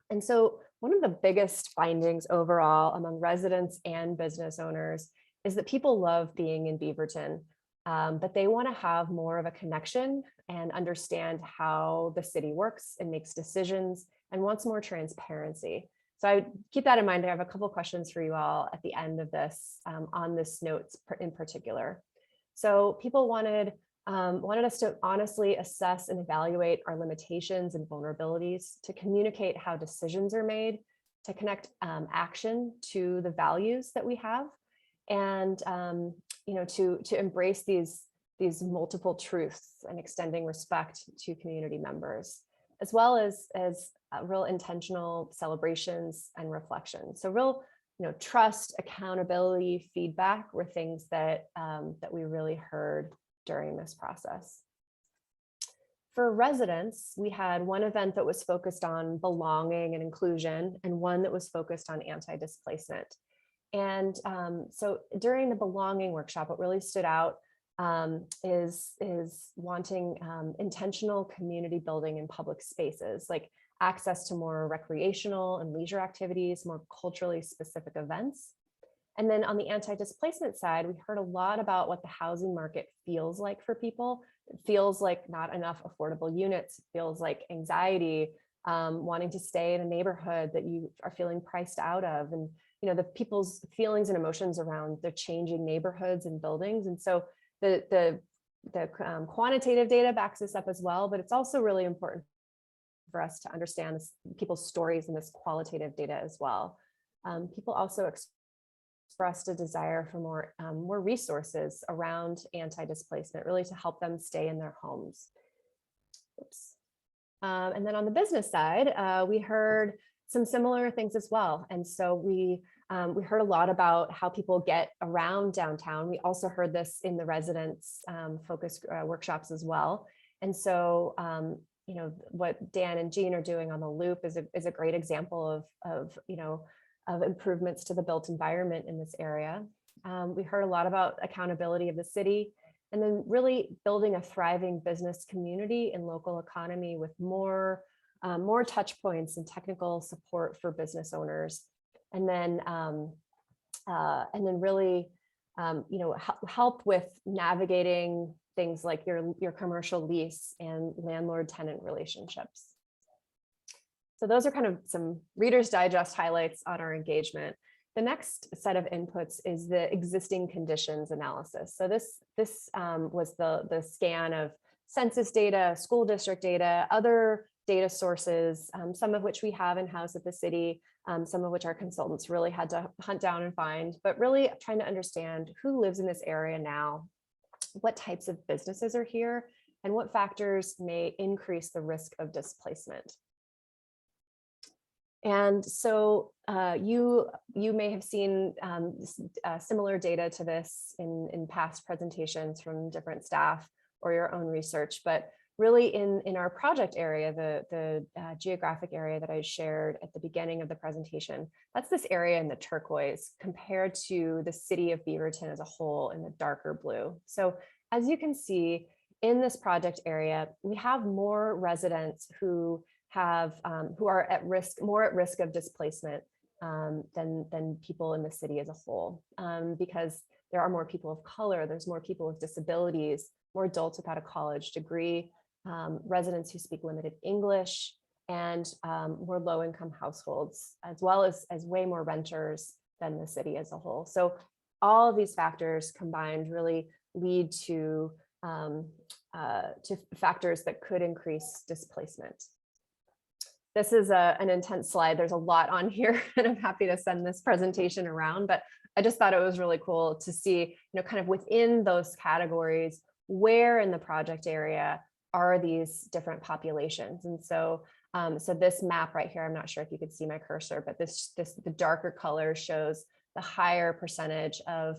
And so one of the biggest findings overall among residents and business owners is that people love being in Beaverton, but they want to have more of a connection and understand how the city works and makes decisions, and wants more transparency. So I keep that in mind. I have a couple of questions for you all at the end of this on this notes in particular. So people wanted us to honestly assess and evaluate our limitations and vulnerabilities, to communicate how decisions are made, to connect action to the values that we have, and to embrace these multiple truths and extending respect to community members, as well as real intentional celebrations and reflection. So real, trust, accountability, feedback were things that we really heard during this process. For residents, we had one event that was focused on belonging and inclusion, and one that was focused on anti-displacement. And so during the belonging workshop, what really stood out is wanting intentional community building in public spaces, like access to more recreational and leisure activities, more culturally specific events. And then on the anti-displacement side, we heard a lot about what the housing market feels like for people. It feels like not enough affordable units, it feels like anxiety, wanting to stay in a neighborhood that you are feeling priced out of, and the people's feelings and emotions around the changing neighborhoods and buildings. And so the quantitative data backs this up as well, but it's also really important for us to understand people's stories in this qualitative data as well. People also expressed a desire for more resources around anti-displacement, really to help them stay in their homes. Oops. And then on the business side, we heard some similar things as well. And so we heard a lot about how people get around downtown. We also heard this in the residents focus workshops as well. And so, what Dan and Jean are doing on the loop is a great example of improvements to the built environment in this area. We heard a lot about accountability of the city, and then really building a thriving business community and local economy with more touch points and technical support for business owners. And then really, help with navigating things like your commercial lease and landlord-tenant relationships. So those are kind of some Reader's Digest highlights on our engagement. The next set of inputs is the existing conditions analysis. So this was the scan of census data, school district data, other data sources, some of which we have in-house at the city, some of which our consultants really had to hunt down and find, but really trying to understand who lives in this area now, what types of businesses are here, and what factors may increase the risk of displacement. And so you may have seen similar data to this in past presentations from different staff or your own research, but really in our project area, the geographic area that I shared at the beginning of the presentation, that's this area in the turquoise compared to the city of Beaverton as a whole in the darker blue. So as you can see in this project area, we have more residents who are more at risk of displacement than people in the city as a whole, because there are more people of color, there's more people with disabilities, more adults without a college degree, residents who speak limited English, and more low-income households, as well as way more renters than the city as a whole. So all of these factors combined really lead to factors that could increase displacement. This is an intense slide. There's a lot on here, and I'm happy to send this presentation around, but I just thought it was really cool to see, kind of within those categories, where in the project area are these different populations. And so this map right here, I'm not sure if you could see my cursor, but the darker color shows the higher percentage of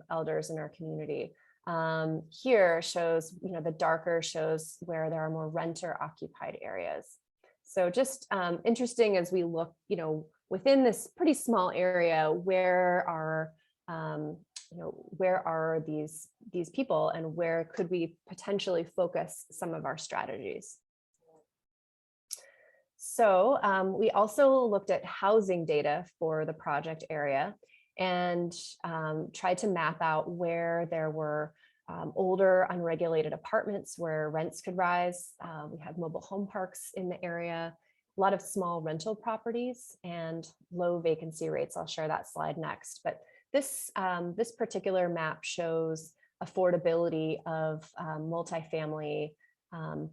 elders in our community. Here shows, the darker shows where there are more renter occupied areas. So just interesting as we look, within this pretty small area, where are these people, and where could we potentially focus some of our strategies? So we also looked at housing data for the project area and tried to map out where there were older unregulated apartments where rents could rise. We had mobile home parks in the area, a lot of small rental properties, and low vacancy rates. I'll share that slide next. But this particular map shows affordability of multifamily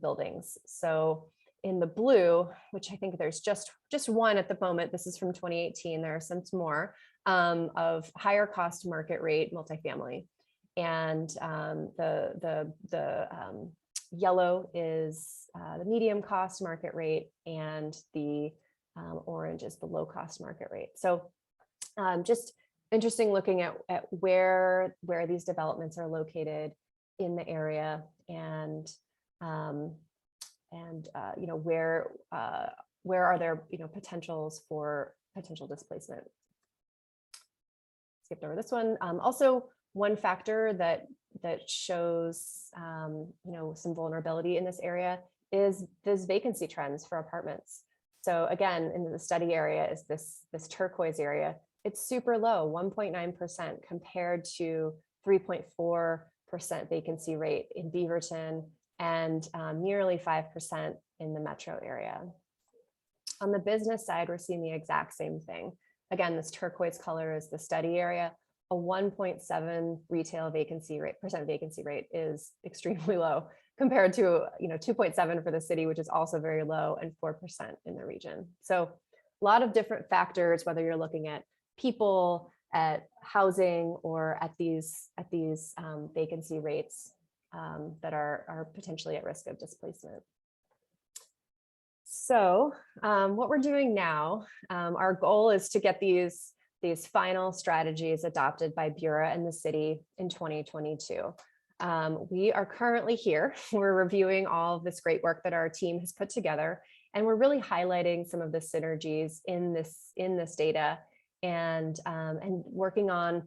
buildings. So in the blue, which I think there's just one at the moment, this is from 2018, there are some more, of higher cost market rate multifamily. And the yellow is the medium cost market rate, and the orange is the low cost market rate. So just interesting looking at where these developments are located in the area, and you know, where are there, you know, potentials for potential displacement. Skipped over this one. Also, one factor that shows you know, some vulnerability in this area is this vacancy trends for apartments. So again, in the study area is this turquoise area. It's super low, 1.9% compared to 3.4% vacancy rate in Beaverton, and nearly 5% in the metro area. On the business side, we're seeing the exact same thing. Again, this turquoise color is the study area. A 1.7 retail vacancy rate is extremely low compared to, you know, 2.7 for the city, which is also very low, and 4% in the region. So a lot of different factors, whether you're looking at people, at housing, or at these vacancy rates that are potentially at risk of displacement. So what we're doing now, our goal is to get these final strategies adopted by Bureau and the city in 2022. We are currently here. We're reviewing all of this great work that our team has put together, and we're really highlighting some of the synergies in this data, and working on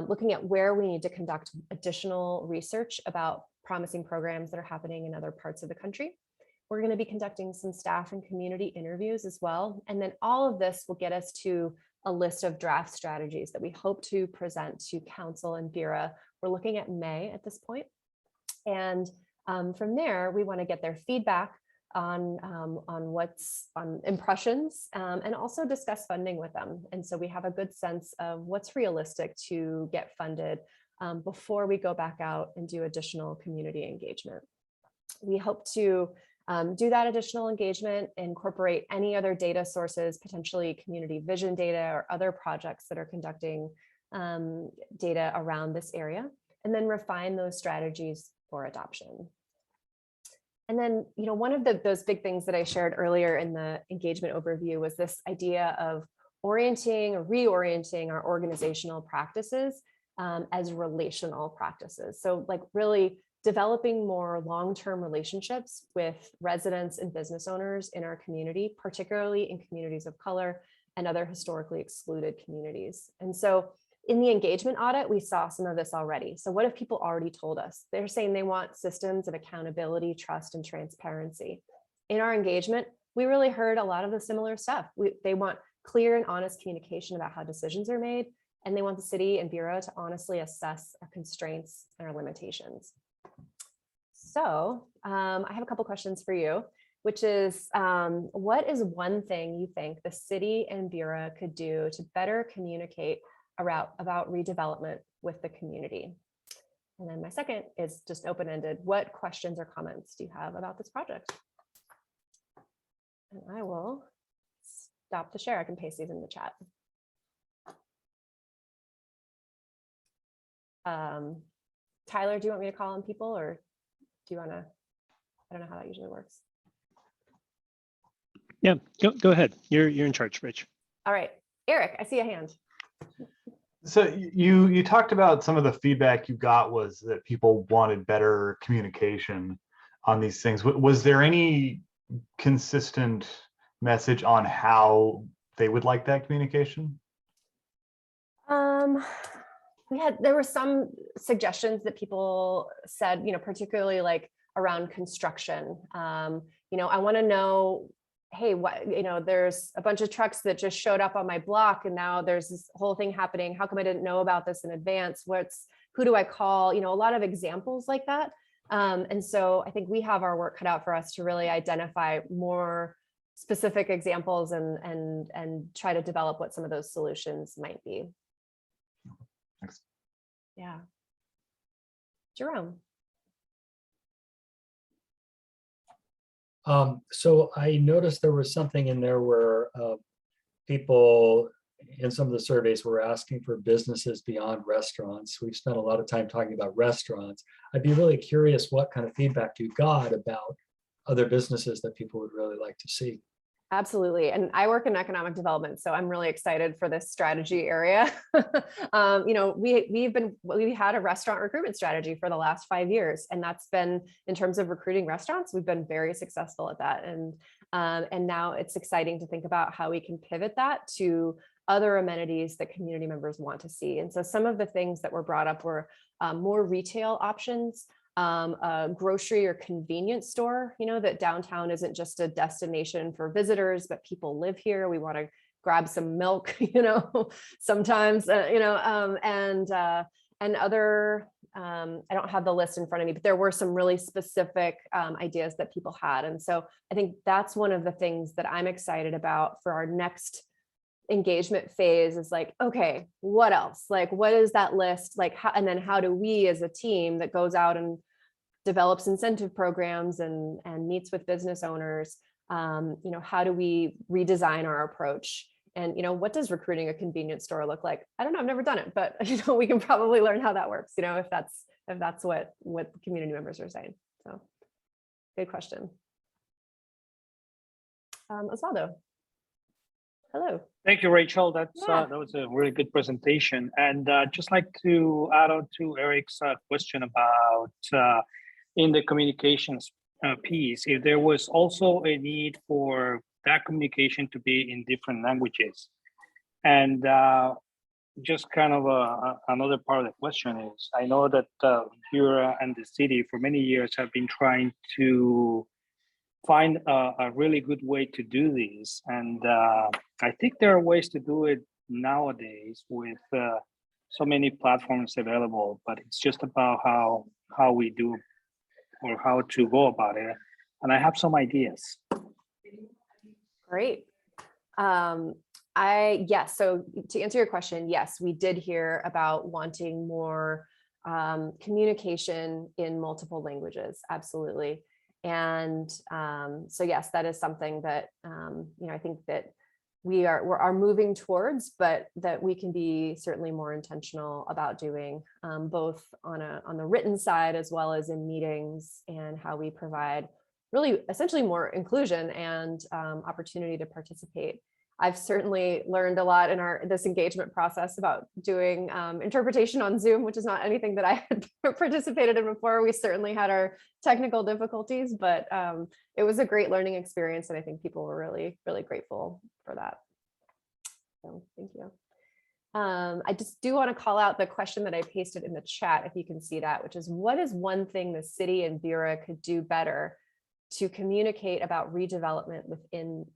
looking at where we need to conduct additional research about promising programs that are happening in other parts of the country. We're going to be conducting some staff and community interviews as well. And then all of this will get us to a list of draft strategies that we hope to present to council and Bureau. We're looking at May at this point. And from there, we want to get their feedback on impressions, and also discuss funding with them. And so we have a good sense of what's realistic to get funded before we go back out and do additional community engagement. We hope to do that additional engagement, incorporate any other data sources, potentially community vision data or other projects that are conducting data around this area, and then refine those strategies for adoption. And then, you know, one of those big things that I shared earlier in the engagement overview was this idea of orienting or reorienting our organizational practices as relational practices. So like really developing more long-term relationships with residents and business owners in our community, particularly in communities of color and other historically excluded communities. And so in the engagement audit, we saw some of this already. So what have people already told us? They're saying they want systems of accountability, trust, and transparency. In our engagement, we really heard a lot of the similar stuff. They want clear and honest communication about how decisions are made, and they want the city and Bureau to honestly assess our constraints and our limitations. So I have a couple questions for you, which is what is one thing you think the city and Bureau could do to better communicate about redevelopment with the community? And then my second is just open-ended. What questions or comments do you have about this project? And I will stop the share. I can paste these in the chat. Tyler, do you want me to call on people, or do you want to? I don't know how that usually works. Yeah, go ahead. You're in charge, Rich. All right, Erik, I see a hand. So you talked about some of the feedback you got was that people wanted better communication on these things. Was there any consistent message on how they would like that communication? There were some suggestions that people said, you know, particularly like around construction. You know, I want to know, hey, what, you know, there's a bunch of trucks that just showed up on my block, and now there's this whole thing happening. How come I didn't know about this in advance? Who do I call? You know, a lot of examples like that. And so I think we have our work cut out for us to really identify more specific examples and try to develop what some of those solutions might be. Thanks. Yeah. Jerome. So I noticed there was something in there where people in some of the surveys were asking for businesses beyond restaurants. We've spent a lot of time talking about restaurants. I'd be really curious what kind of feedback you got about other businesses that people would really like to see. Absolutely. And I work in economic development, so I'm really excited for this strategy area. You know, we had a restaurant recruitment strategy for the last 5 years, and that's been, in terms of recruiting restaurants, we've been very successful at that. And now it's exciting to think about how we can pivot that to other amenities that community members want to see. And so some of the things that were brought up were more retail options, a grocery or convenience store, you know, that downtown isn't just a destination for visitors, but people live here. We want to grab some milk, you know, sometimes, you know, and other, I don't have the list in front of me, but there were some really specific ideas that people had. And so I think that's one of the things that I'm excited about for our next engagement phase is like, okay, what else? Like, what is that list? Like, how, and then how do we as a team that goes out and develops incentive programs and meets with business owners, you know, how do we redesign our approach? And, you know, what does recruiting a convenience store look like? I don't know, I've never done it, but you know, we can probably learn how that works, you know, if that's what the community members are saying. So good question. Oswaldo. Hello. Thank you, Rachel. That Yeah. was a really good presentation. And just like to add on to Erik's question about in the communications piece, if there was also a need for that communication to be in different languages. And just kind of another part of the question is, I know that URA and the city for many years have been trying to find a really good way to do this. And I think there are ways to do it nowadays with so many platforms available, but it's just about how we do or how to go about it. And I have some ideas. Great. Yes, so to answer your question, yes, we did hear about wanting more communication in multiple languages, absolutely. And so yes, that is something that you know, I think that we are moving towards, but that we can be certainly more intentional about doing, both on the written side as well as in meetings, and how we provide really essentially more inclusion and opportunity to participate. I've certainly learned a lot in this engagement process about doing interpretation on Zoom, which is not anything that I had participated in before. We certainly had our technical difficulties, but it was a great learning experience. And I think people were really, really grateful for that. So thank you. I just do want to call out the question that I pasted in the chat, if you can see that, which is, what is one thing the city and Vera could do better to communicate about redevelopment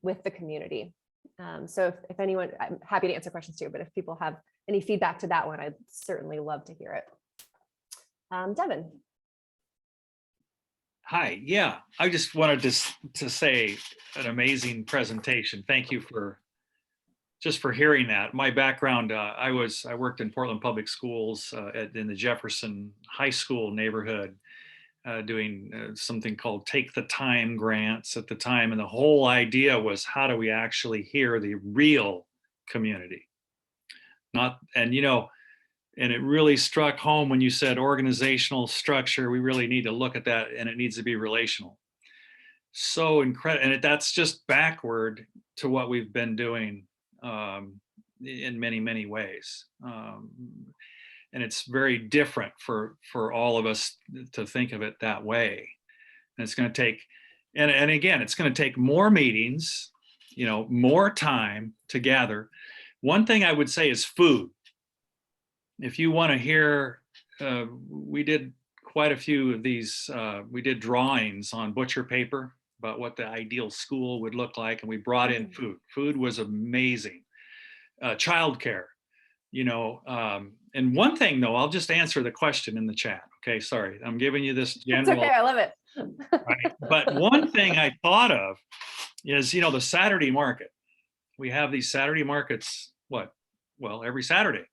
with the community? So if anyone, I'm happy to answer questions too, but if people have any feedback to that one, I'd certainly love to hear it. Devon. Hi, yeah, I just wanted to say an amazing presentation. Thank you for hearing that. My background, I worked in Portland Public Schools in the Jefferson High School neighborhood, doing something called Take the Time grants at the time. And the whole idea was, how do we actually hear the real community? And it really struck home when you said organizational structure. We really need to look at that, and it needs to be relational. So incredible. And that's just backward to what we've been doing in many, many ways. And it's very different for all of us to think of it that way. And it's going to take, and again, it's going to take more meetings, more time to gather. One thing I would say is food. If you want to hear, we did quite a few of these, we did drawings on butcher paper about what the ideal school would look like. And we brought in food. Food was amazing. Childcare, and one thing though, I'll just answer the question in the chat. Okay, sorry, I'm giving you this general. It's okay, I love it. Right? But one thing I thought of is, the Saturday market. We have these Saturday markets, every Saturday.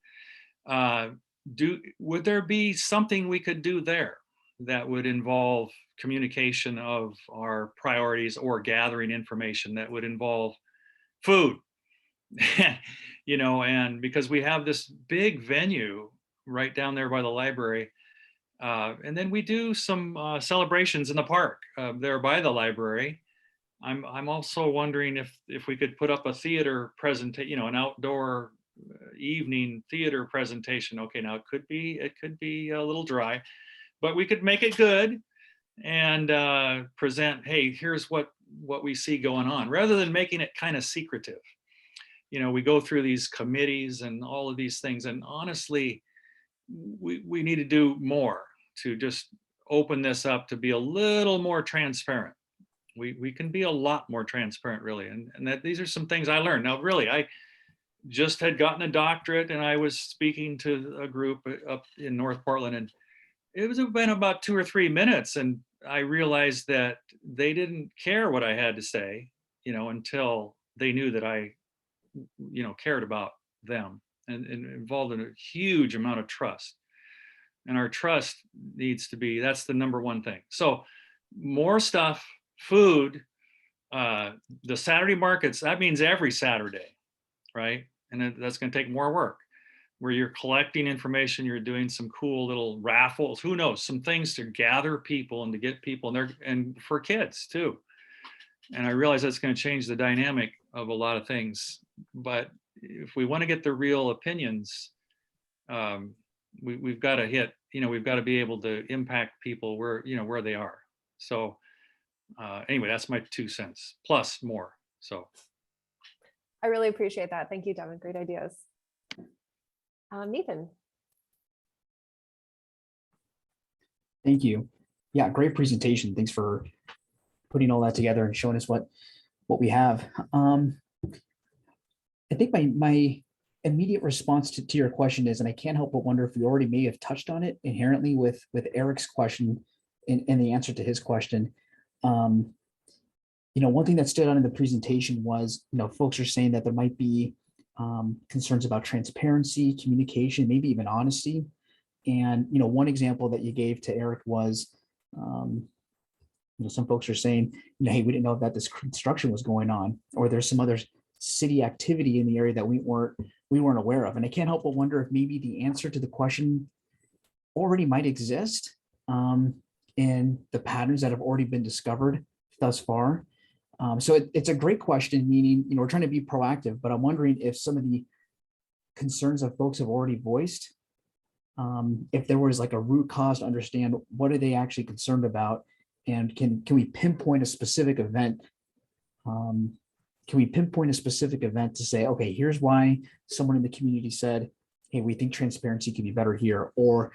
Would there be something we could do there? that would involve communication of our priorities or gathering information that would involve food. You know, and because we have this big venue right down there by the library, and then we do some celebrations in the park there by the library. I'm also wondering if we could put up a theater presentation, you know, an outdoor evening theater presentation. Okay, now it could be a little dry, but we could make it good and present, hey, here's what we see going on, rather than making it kind of secretive. You know, we go through these committees and all of these things, and honestly, we need to do more to just open this up to be a little more transparent. We can be a lot more transparent, really, and that these are some things I learned. Now, really, I just had gotten a doctorate, and I was speaking to a group up in North Portland, and it was been about 2 or 3 minutes, and I realized that they didn't care what I had to say, you know, until they knew that I, you know, cared about them, and involved in a huge amount of trust. And our trust needs to be, that's the number one thing. So more stuff, food, the Saturday markets, that means every Saturday, right? And that's going to take more work, where you're collecting information, you're doing some cool little raffles, who knows, some things to gather people and to get people in there, and for kids too. And I realize that's going to change the dynamic of a lot of things. But if we want to get the real opinions, we've got to hit, you know, we've got to be able to impact people where, you know, where they are. So anyway, that's my 2 cents plus more. So I really appreciate that. Thank you, Devon. Great ideas. Nathan. Thank you. Yeah, great presentation. Thanks for putting all that together and showing us what we have. I think my immediate response to your question is, and I can't help but wonder if we already may have touched on it inherently with Erik's question and the answer to his question. You know, one thing that stood out in the presentation was, you know, folks are saying that there might be concerns about transparency, communication, maybe even honesty. And, you know, one example that you gave to Erik was, you know, some folks are saying, you know, hey, we didn't know that this construction was going on, or there's some other city activity in the area that we weren't aware of. And I can't help but wonder if maybe the answer to the question already might exist in the patterns that have already been discovered thus far. So it's a great question, meaning, you know, we're trying to be proactive, but I'm wondering if some of the concerns that folks have already voiced, if there was like a root cause to understand what are they actually concerned about, and can we pinpoint a specific event? Can we pinpoint a specific event to say, okay, here's why someone in the community said, hey, we think transparency could be better here, or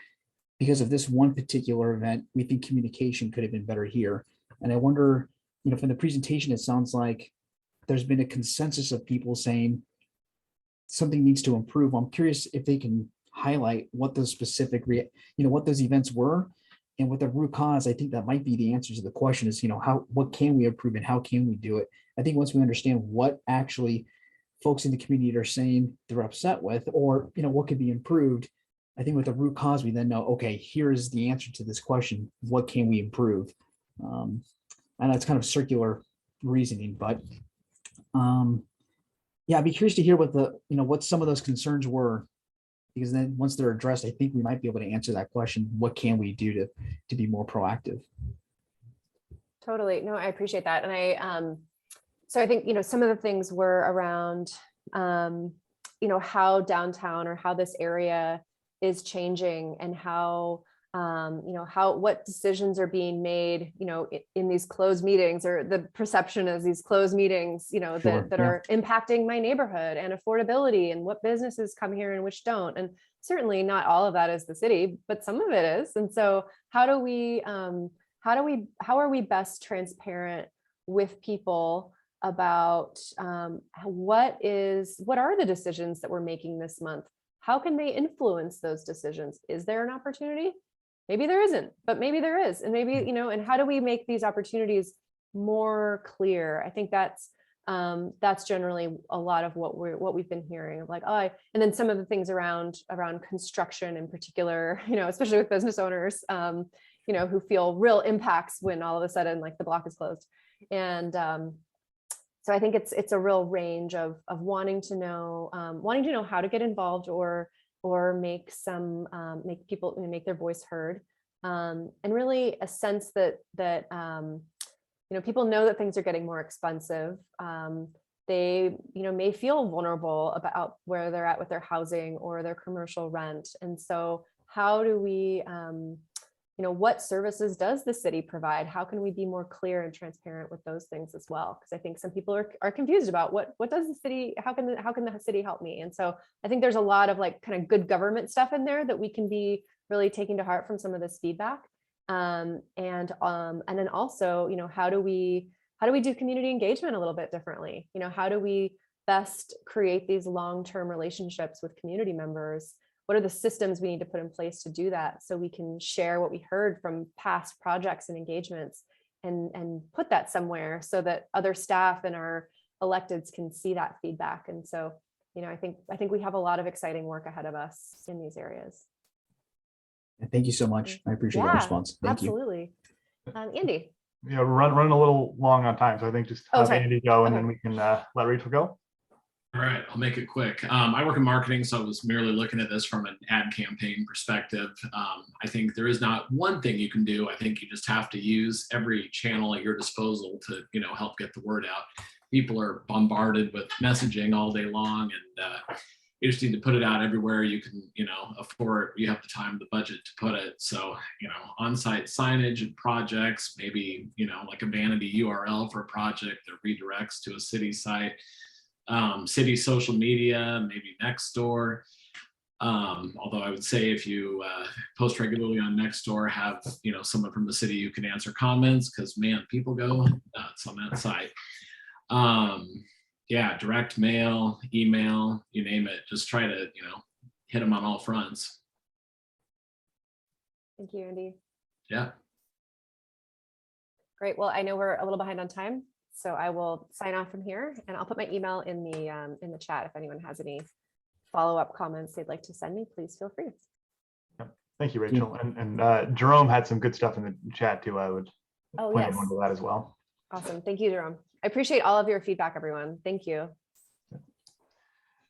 because of this one particular event, we think communication could have been better here. And I wonder, you know, from the presentation, it sounds like there's been a consensus of people saying something needs to improve. I'm curious if they can highlight what those specific, what those events were, and what the root cause. I think that might be the answer to the question is, you know, what can we improve and how can we do it? I think once we understand what actually folks in the community are saying they're upset with, or, you know, what could be improved, I think with the root cause, we then know, okay, here's the answer to this question. What can we improve? And that's kind of circular reasoning, but yeah, I'd be curious to hear what some of those concerns were, because then once they're addressed, I think we might be able to answer that question. What can we do to be more proactive? Totally. No, I appreciate that. And so I think, you know, some of the things were around, you know, how downtown or how this area is changing, and how, you know, what decisions are being made, you know, in these closed meetings, or the perception of these closed meetings, you know, Sure, that are impacting my neighborhood and affordability, and what businesses come here and which don't. And certainly not all of that is the city, but some of it is. And so how are we best transparent with people about what are the decisions that we're making this month? How can they influence those decisions? Is there an opportunity? Maybe there isn't, but maybe there is. And maybe, you know, and how do we make these opportunities more clear? I think that's generally a lot of what we've been hearing of, like, and then some of the things around construction in particular, you know, especially with business owners, who feel real impacts when all of a sudden like the block is closed. And so I think it's a real range of wanting to know how to get involved or make make their voice heard, and really a sense that people know that things are getting more expensive. They may feel vulnerable about where they're at with their housing or their commercial rent. And so how do we what services does the city provide? How can we be more clear and transparent with those things as well? Because I think some people are confused about what does the city, how can the city help me? And so I think there's a lot of like kind of good government stuff in there that we can be really taking to heart from some of this feedback. And then also, how do we do community engagement a little bit differently? How do we best create these long-term relationships with community members? What are the systems we need to put in place to do that, so we can share what we heard from past projects and engagements and put that somewhere so that other staff and our electeds can see that feedback? And so, I think we have a lot of exciting work ahead of us in these areas. Thank you so much. I appreciate that response. Thank absolutely. Andy. Run a little long on time, so I think just have Andy go, and then we can let Rachel go. All right, I'll make it quick. I work in marketing, so I was merely looking at this from an ad campaign perspective. I think there is not one thing you can do. I think you just have to use every channel at your disposal to, help get the word out. People are bombarded with messaging all day long, and you just need to put it out everywhere you can, afford. You have the time, the budget to put it. So, on-site signage and projects, maybe, like a vanity URL for a project that redirects to a city site. City social media, maybe Nextdoor. Although I would say if you post regularly on Nextdoor, have someone from the city you can answer comments, because man, people go nuts on that site. Yeah, direct mail, email, you name it. Just try to hit them on all fronts. Thank you, Andy. Yeah. Great. Well, I know we're a little behind on time, so I will sign off from here, and I'll put my email in the chat. If anyone has any follow-up comments they'd like to send me, please feel free. Thank you, Rachel. And Jerome had some good stuff in the chat too. I would point everyone to that as well. Awesome. Thank you, Jerome. I appreciate all of your feedback, everyone. Thank you.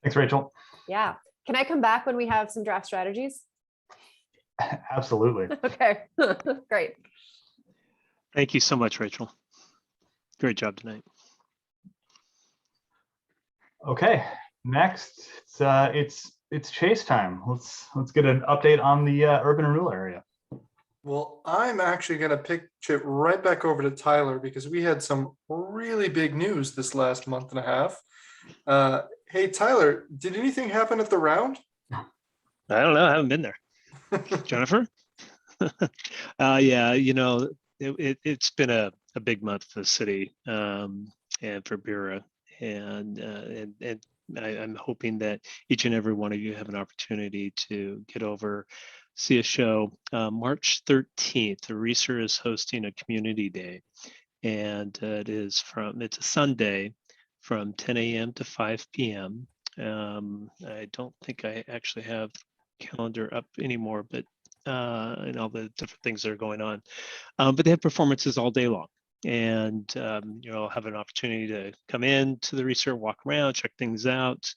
Thanks, Rachel. Yeah. Can I come back when we have some draft strategies? Absolutely. Okay. Great. Thank you so much, Rachel. Great job tonight. Okay, next it's Chase time. Let's get an update on the urban renewal area. Well, I'm actually going to pitch it right back over to Tyler, because we had some really big news this last month and a half. Hey, Tyler, did anything happen at the round? I don't know. I haven't been there. Jennifer? Yeah, it's been a big month for the city and for Bureau. And I'm hoping that each and every one of you have an opportunity to get over, see a show. March 13th, the Ryerson is hosting a community day, and it's a Sunday from 10 a.m. to 5 p.m. I don't think I actually have the calendar up anymore, but and all the different things that are going on. But they have performances all day long. And you'll have an opportunity to come in to the Ryerson, walk around, check things out.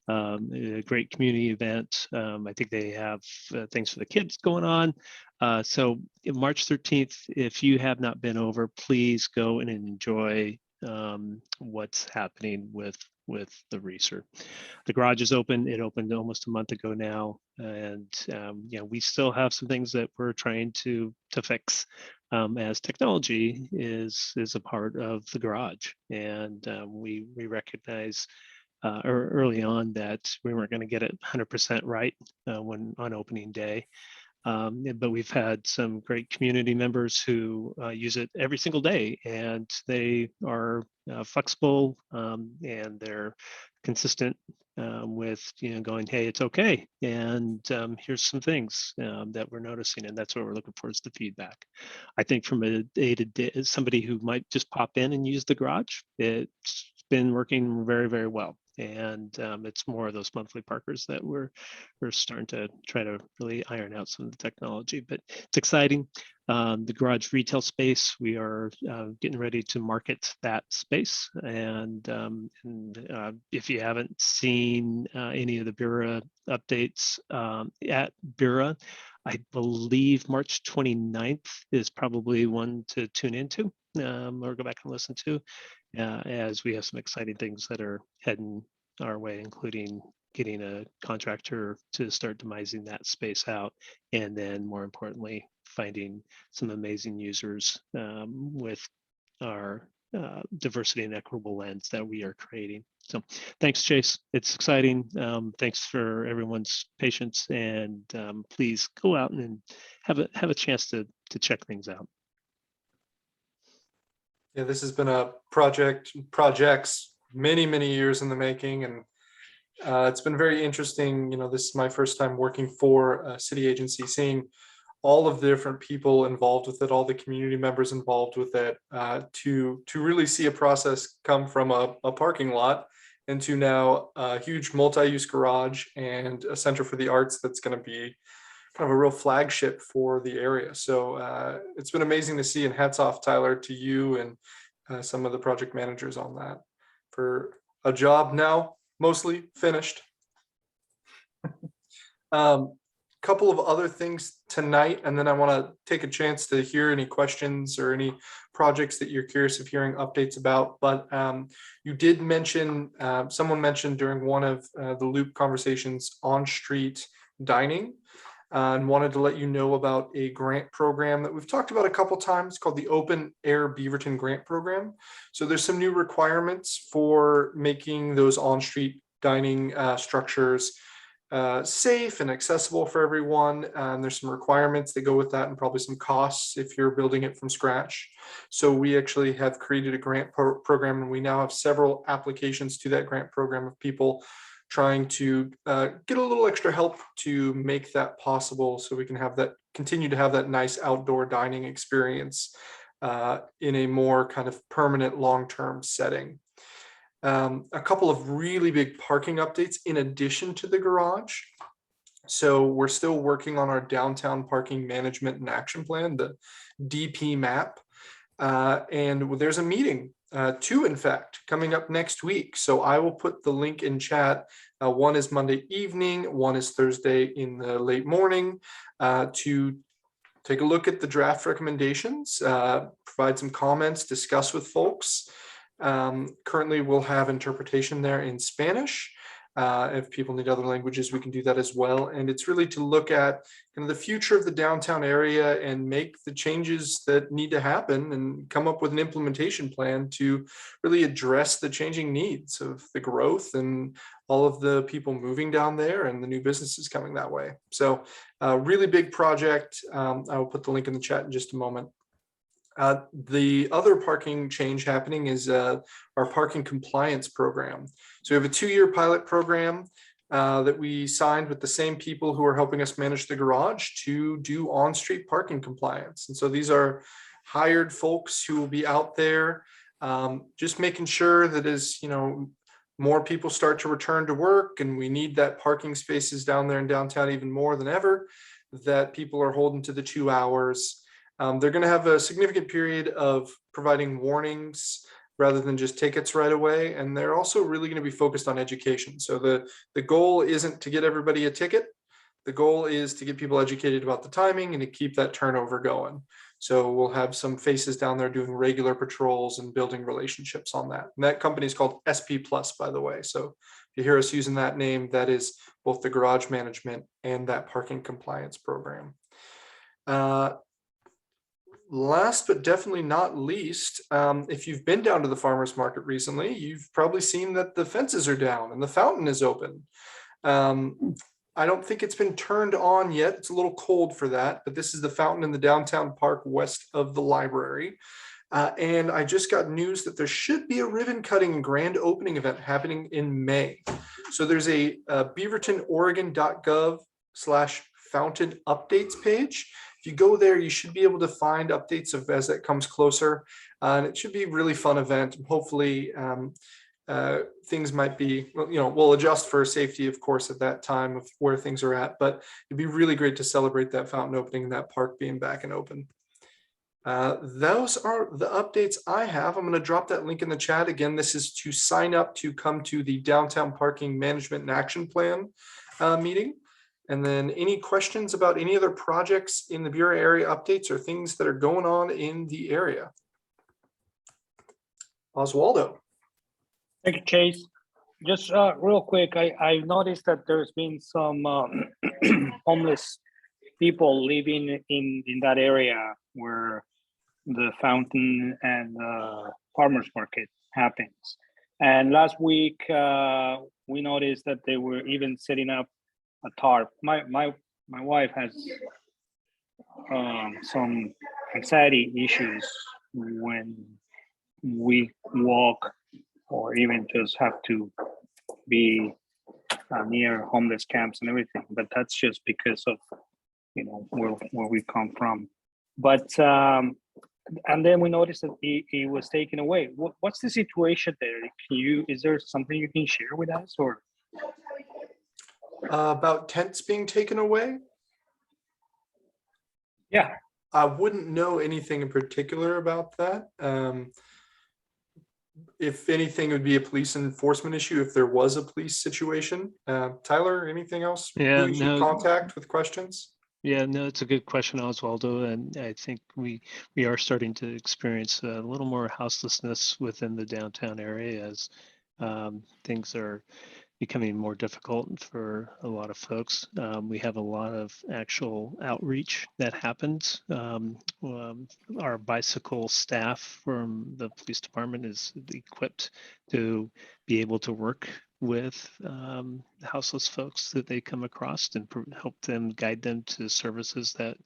A great community event. I think they have things for the kids going on. So March 13th, if you have not been over, please go and enjoy what's happening with the Ryerson. The garage is open. It opened almost a month ago now, and we still have some things that we're trying to fix as technology is a part of the garage, and we recognize early on that we weren't going to get it 100% right when on opening day. But we've had some great community members who use it every single day, and they are flexible and they're consistent with going, hey, it's okay, and here's some things that we're noticing, and that's what we're looking for is the feedback. I think from a day-to-day, somebody who might just pop in and use the garage, it's been working very, very well. And it's more of those monthly parkers that we're starting to try to really iron out some of the technology, but it's exciting. The garage retail space, we are getting ready to market that space. And if you haven't seen any of the Bureau updates at Bureau, I believe March 29th is probably one to tune into or go back and listen to, as we have some exciting things that are heading our way, including getting a contractor to start demising that space out. And then more importantly, finding some amazing users with our diversity and equitable lens that we are creating. So thanks, Chase. It's exciting. Thanks for everyone's patience, and please go out and have a chance to check things out. Yeah, this has been a projects many years in the making, and it's been very interesting. This is my first time working for a city agency, seeing all of the different people involved with it, all the community members involved with it, to really see a process come from a parking lot into now a huge multi-use garage and a center for the arts that's going to be kind of a real flagship for the area. So it's been amazing to see, and hats off, Tyler, to you and some of the project managers on that for a job now mostly finished. Couple of other things tonight, and then I want to take a chance to hear any questions or any projects that you're curious of hearing updates about. But you did mention, someone mentioned during one of the loop conversations, on-street dining, and wanted to let you know about a grant program that we've talked about a couple times called the Open Air Beaverton Grant Program. So there's some new requirements for making those on-street dining structures safe and accessible for everyone. And there's some requirements that go with that, and probably some costs if you're building it from scratch. So we actually have created a grant program, and we now have several applications to that grant program of people trying to get a little extra help to make that possible, so we can have that, continue to have that nice outdoor dining experience in a more kind of permanent long-term setting. A couple of really big parking updates in addition to the garage. So we're still working on our downtown parking management and action plan, the DP map. And there's a meeting, two in fact, coming up next week. So I will put the link in chat. One is Monday evening, one is Thursday in the late morning, to take a look at the draft recommendations, provide some comments, discuss with folks. Currently we'll have interpretation there in Spanish. If people need other languages, we can do that as well. And it's really to look at kind of the future of the downtown area and make the changes that need to happen, and come up with an implementation plan to really address the changing needs of the growth and all of the people moving down there and the new businesses coming that way. So a really big project. I will put the link in the chat in just a moment. The other parking change happening is our parking compliance program. So we have a 2-year pilot program that we signed with the same people who are helping us manage the garage to do on-street parking compliance. And so these are hired folks who will be out there just making sure that as more people start to return to work, and we need that parking spaces down there in downtown even more than ever, that people are holding to the 2 hours. They're going to have a significant period of providing warnings rather than just tickets right away. And they're also really going to be focused on education. So the goal isn't to get everybody a ticket. The goal is to get people educated about the timing and to keep that turnover going. So we'll have some faces down there doing regular patrols and building relationships on that. And that company is called SP Plus, by the way. So if you hear us using that name, that is both the garage management and that parking compliance program. Last but definitely not least, if you've been down to the farmers market recently, you've probably seen that the fences are down and the fountain is open. I don't think it's been turned on yet. It's a little cold for that, but this is the fountain in the downtown park west of the library. And I just got news that there should be a ribbon cutting and grand opening event happening in May. So there's a beavertonoregon.gov/fountain updates page. If you go there, you should be able to find updates as that comes closer. And it should be a really fun event. Hopefully things might be, we'll adjust for safety, of course, at that time of where things are at, but it'd be really great to celebrate that fountain opening and that park being back and open. Those are the updates I have. I'm going to drop that link in the chat. Again, this is to sign up to come to the Downtown Parking Management and Action Plan meeting. And then any questions about any other projects in the Bureau area, updates or things that are going on in the area? Oswaldo. Thank you, Chase. Just real quick, I noticed that there's been some homeless people living in that area where the fountain and farmers market happens. And last week, we noticed that they were even setting up a tarp. My wife has some anxiety issues when we walk or even just have to be near homeless camps and everything. But that's just because of, where we come from. But and then we noticed that he was taken away. What's the situation there? Is there something you can share with us, or about tents being taken away? Yeah, I wouldn't know anything in particular about that. If anything, it would be a police enforcement issue if there was a police situation. Tyler, anything else? Yeah, Who you should contact with questions? Yeah, no, it's a good question, Oswaldo, and I think we are starting to experience a little more houselessness within the downtown area as things are becoming more difficult for a lot of folks. We have a lot of actual outreach that happens. Our bicycle staff from the police department is equipped to be able to work with houseless folks that they come across and help them, guide them to services that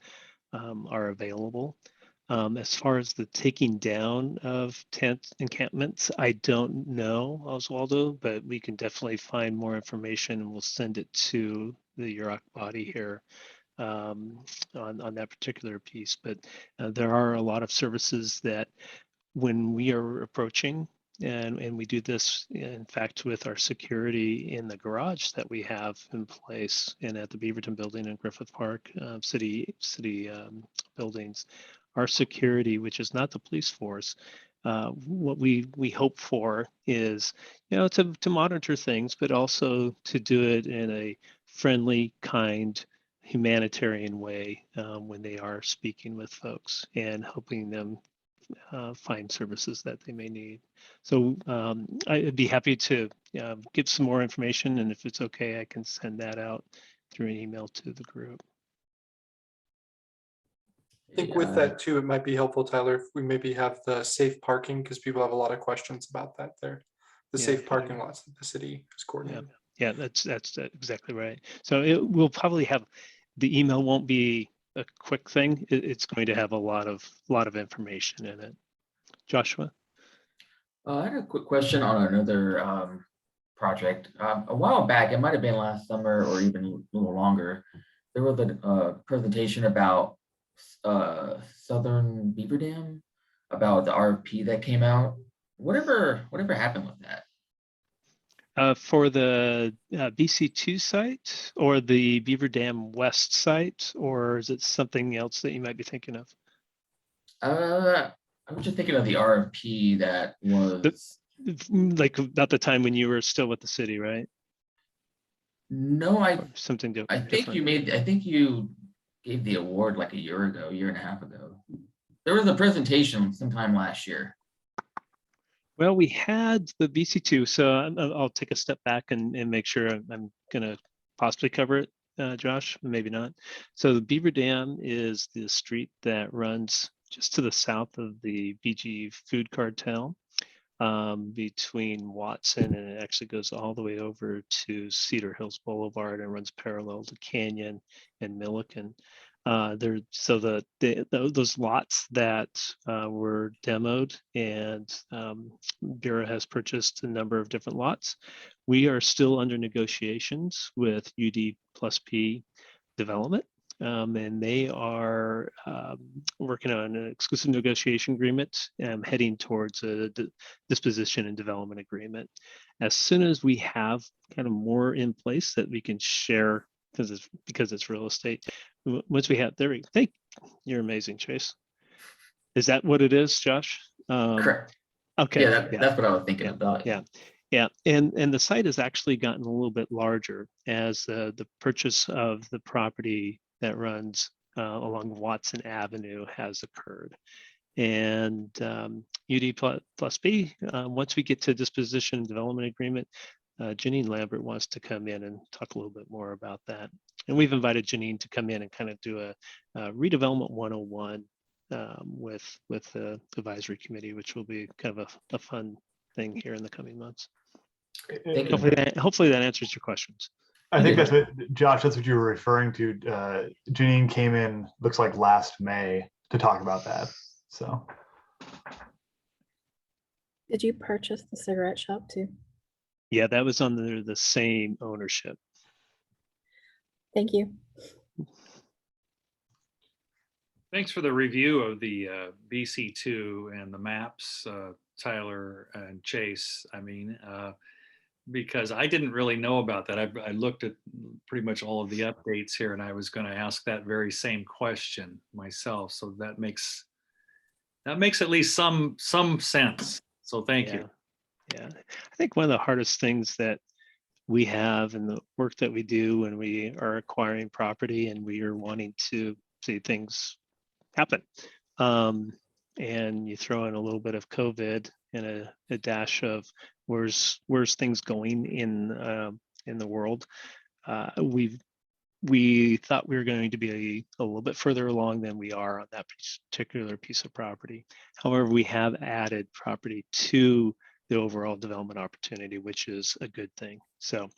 are available. As far as the taking down of tent encampments, I don't know, Oswaldo, but we can definitely find more information and we'll send it to the URAC body here on that particular piece. But there are a lot of services that when we are approaching, and we do this, in fact, with our security in the garage that we have in place and at the Beaverton building and Griffith Park city buildings. Our security, which is not the police force, what we hope for is, to monitor things, but also to do it in a friendly, kind, humanitarian way when they are speaking with folks and helping them find services that they may need. So I'd be happy to give some more information, and if it's okay, I can send that out through an email to the group. I think with that too, it might be helpful, Tyler, if we maybe have the safe parking, because people have a lot of questions about that there. The safe parking lots that the city has coordinated. Yeah, that's exactly right. So we'll probably have, the email won't be a quick thing. It's going to have a lot of information in it. Joshua? I had a quick question on another project. A while back, it might have been last summer or even a little longer, there was a presentation about Southern Beaver Dam, about the RFP that came out. Whatever happened with that? For the BC2 site or the Beaver Dam West site, or is it something else that you might be thinking of? I was just thinking of the RFP that was like about the time when you were still with the city, right? No, something different. I think you gave the award like a year and a half ago. There was a presentation sometime last year. Well, we had the BC2, so I'll take a step back and make sure I'm going to possibly cover it, Josh, maybe not. So the Beaver Dam is the street that runs just to the south of the BG food cartel, between Watson, and it actually goes all the way over to Cedar Hills Boulevard and runs parallel to Canyon and Milliken. Those lots that were demoed, and Bureau has purchased a number of different lots. We are still under negotiations with UD plus P Development and they are working on an exclusive negotiation agreement, heading towards a disposition and development agreement. As soon as we have kind of more in place that we can share, because it's real estate. Once we have, you're amazing, Chase. Is that what it is, Josh? Correct. Okay. Yeah, that's what I was thinking about. Yeah, and the site has actually gotten a little bit larger as the purchase of the property that runs along Watson Avenue has occurred. And UD plus B, once we get to disposition and development agreement, Janine Lambert wants to come in and talk a little bit more about that. And we've invited Janine to come in and kind of do a redevelopment 101 with the advisory committee, which will be kind of a fun thing here in the coming months. Hopefully that answers your questions. I think that's what, Josh, that's what you were referring to. Janine came in, looks like last May, to talk about that. So. Did you purchase the cigarette shop too? Yeah, that was under the same ownership. Thank you. Thanks for the review of the BC2 and the maps, Tyler and Chase. I mean, because I didn't really know about that. I looked at pretty much all of the updates here, and I was going to ask that very same question myself. So that makes at least some sense. So thank you. Yeah, I think one of the hardest things that we have in the work that we do when we are acquiring property and we are wanting to see things happen, and you throw in a little bit of COVID and a dash of where's things going in the world. We thought we were going to be a little bit further along than we are on that particular piece of property. However, we have added property to the overall development opportunity, which is a good thing. So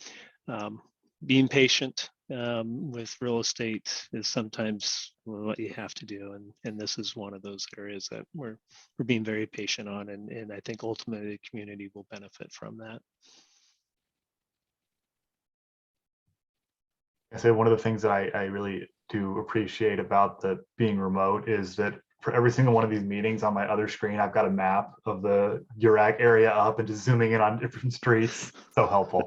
being patient with real estate is sometimes what you have to do. And this is one of those areas that we're being very patient on. And I think ultimately the community will benefit from that. I say one of the things that I really do appreciate about the being remote is that for every single one of these meetings on my other screen, I've got a map of the URAC area up and just zooming in on different streets. So helpful.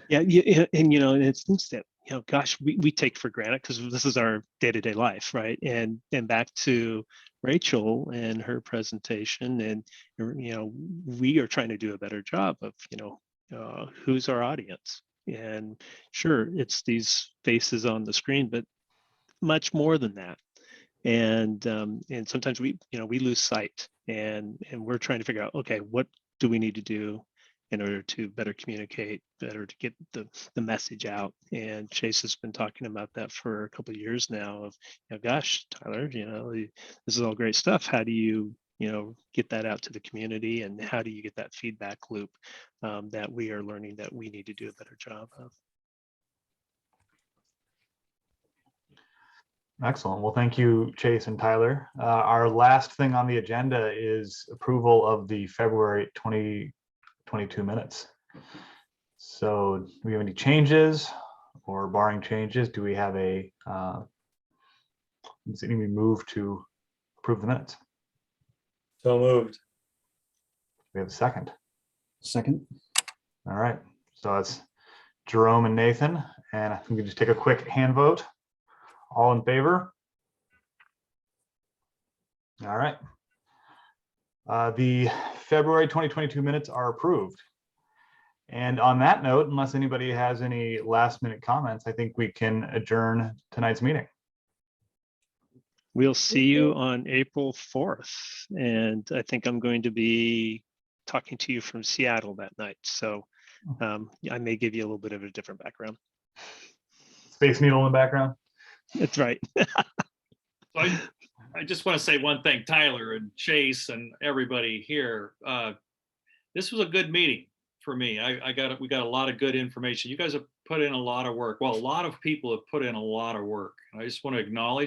Yeah, and it's things that, gosh, we take for granted because this is our day-to-day life, right? And back to Rachel and her presentation, and we are trying to do a better job of who's our audience. And sure, it's these faces on the screen, but much more than that. And sometimes we lose sight, and we're trying to figure out, okay, what do we need to do in order to better communicate, better to get the message out. And Chase has been talking about that for a couple of years now of, gosh, Tyler, this is all great stuff. How do you get that out to the community, and how do you get that feedback loop that we are learning that we need to do a better job of? Excellent. Well, thank you, Chase and Tyler. Our last thing on the agenda is approval of the February 2022 minutes. So do we have any changes, or barring changes, do we have a move to approve the minutes? So moved. We have a second. Second. All right. So it's Jerome and Nathan, and I think we can just take a quick hand vote. All in favor? All right. The February 2022 minutes are approved. And on that note, unless anybody has any last minute comments, I think we can adjourn tonight's meeting. We'll see you on April 4th. And I think I'm going to be talking to you from Seattle that night. So I may give you a little bit of a different background. Space Needle in the background. That's right. So I just want to say one thing, Tyler and Chase and everybody here. This was a good meeting for me. We got a lot of good information. You guys have put in a lot of work. Well, a lot of people have put in a lot of work. I just want to acknowledge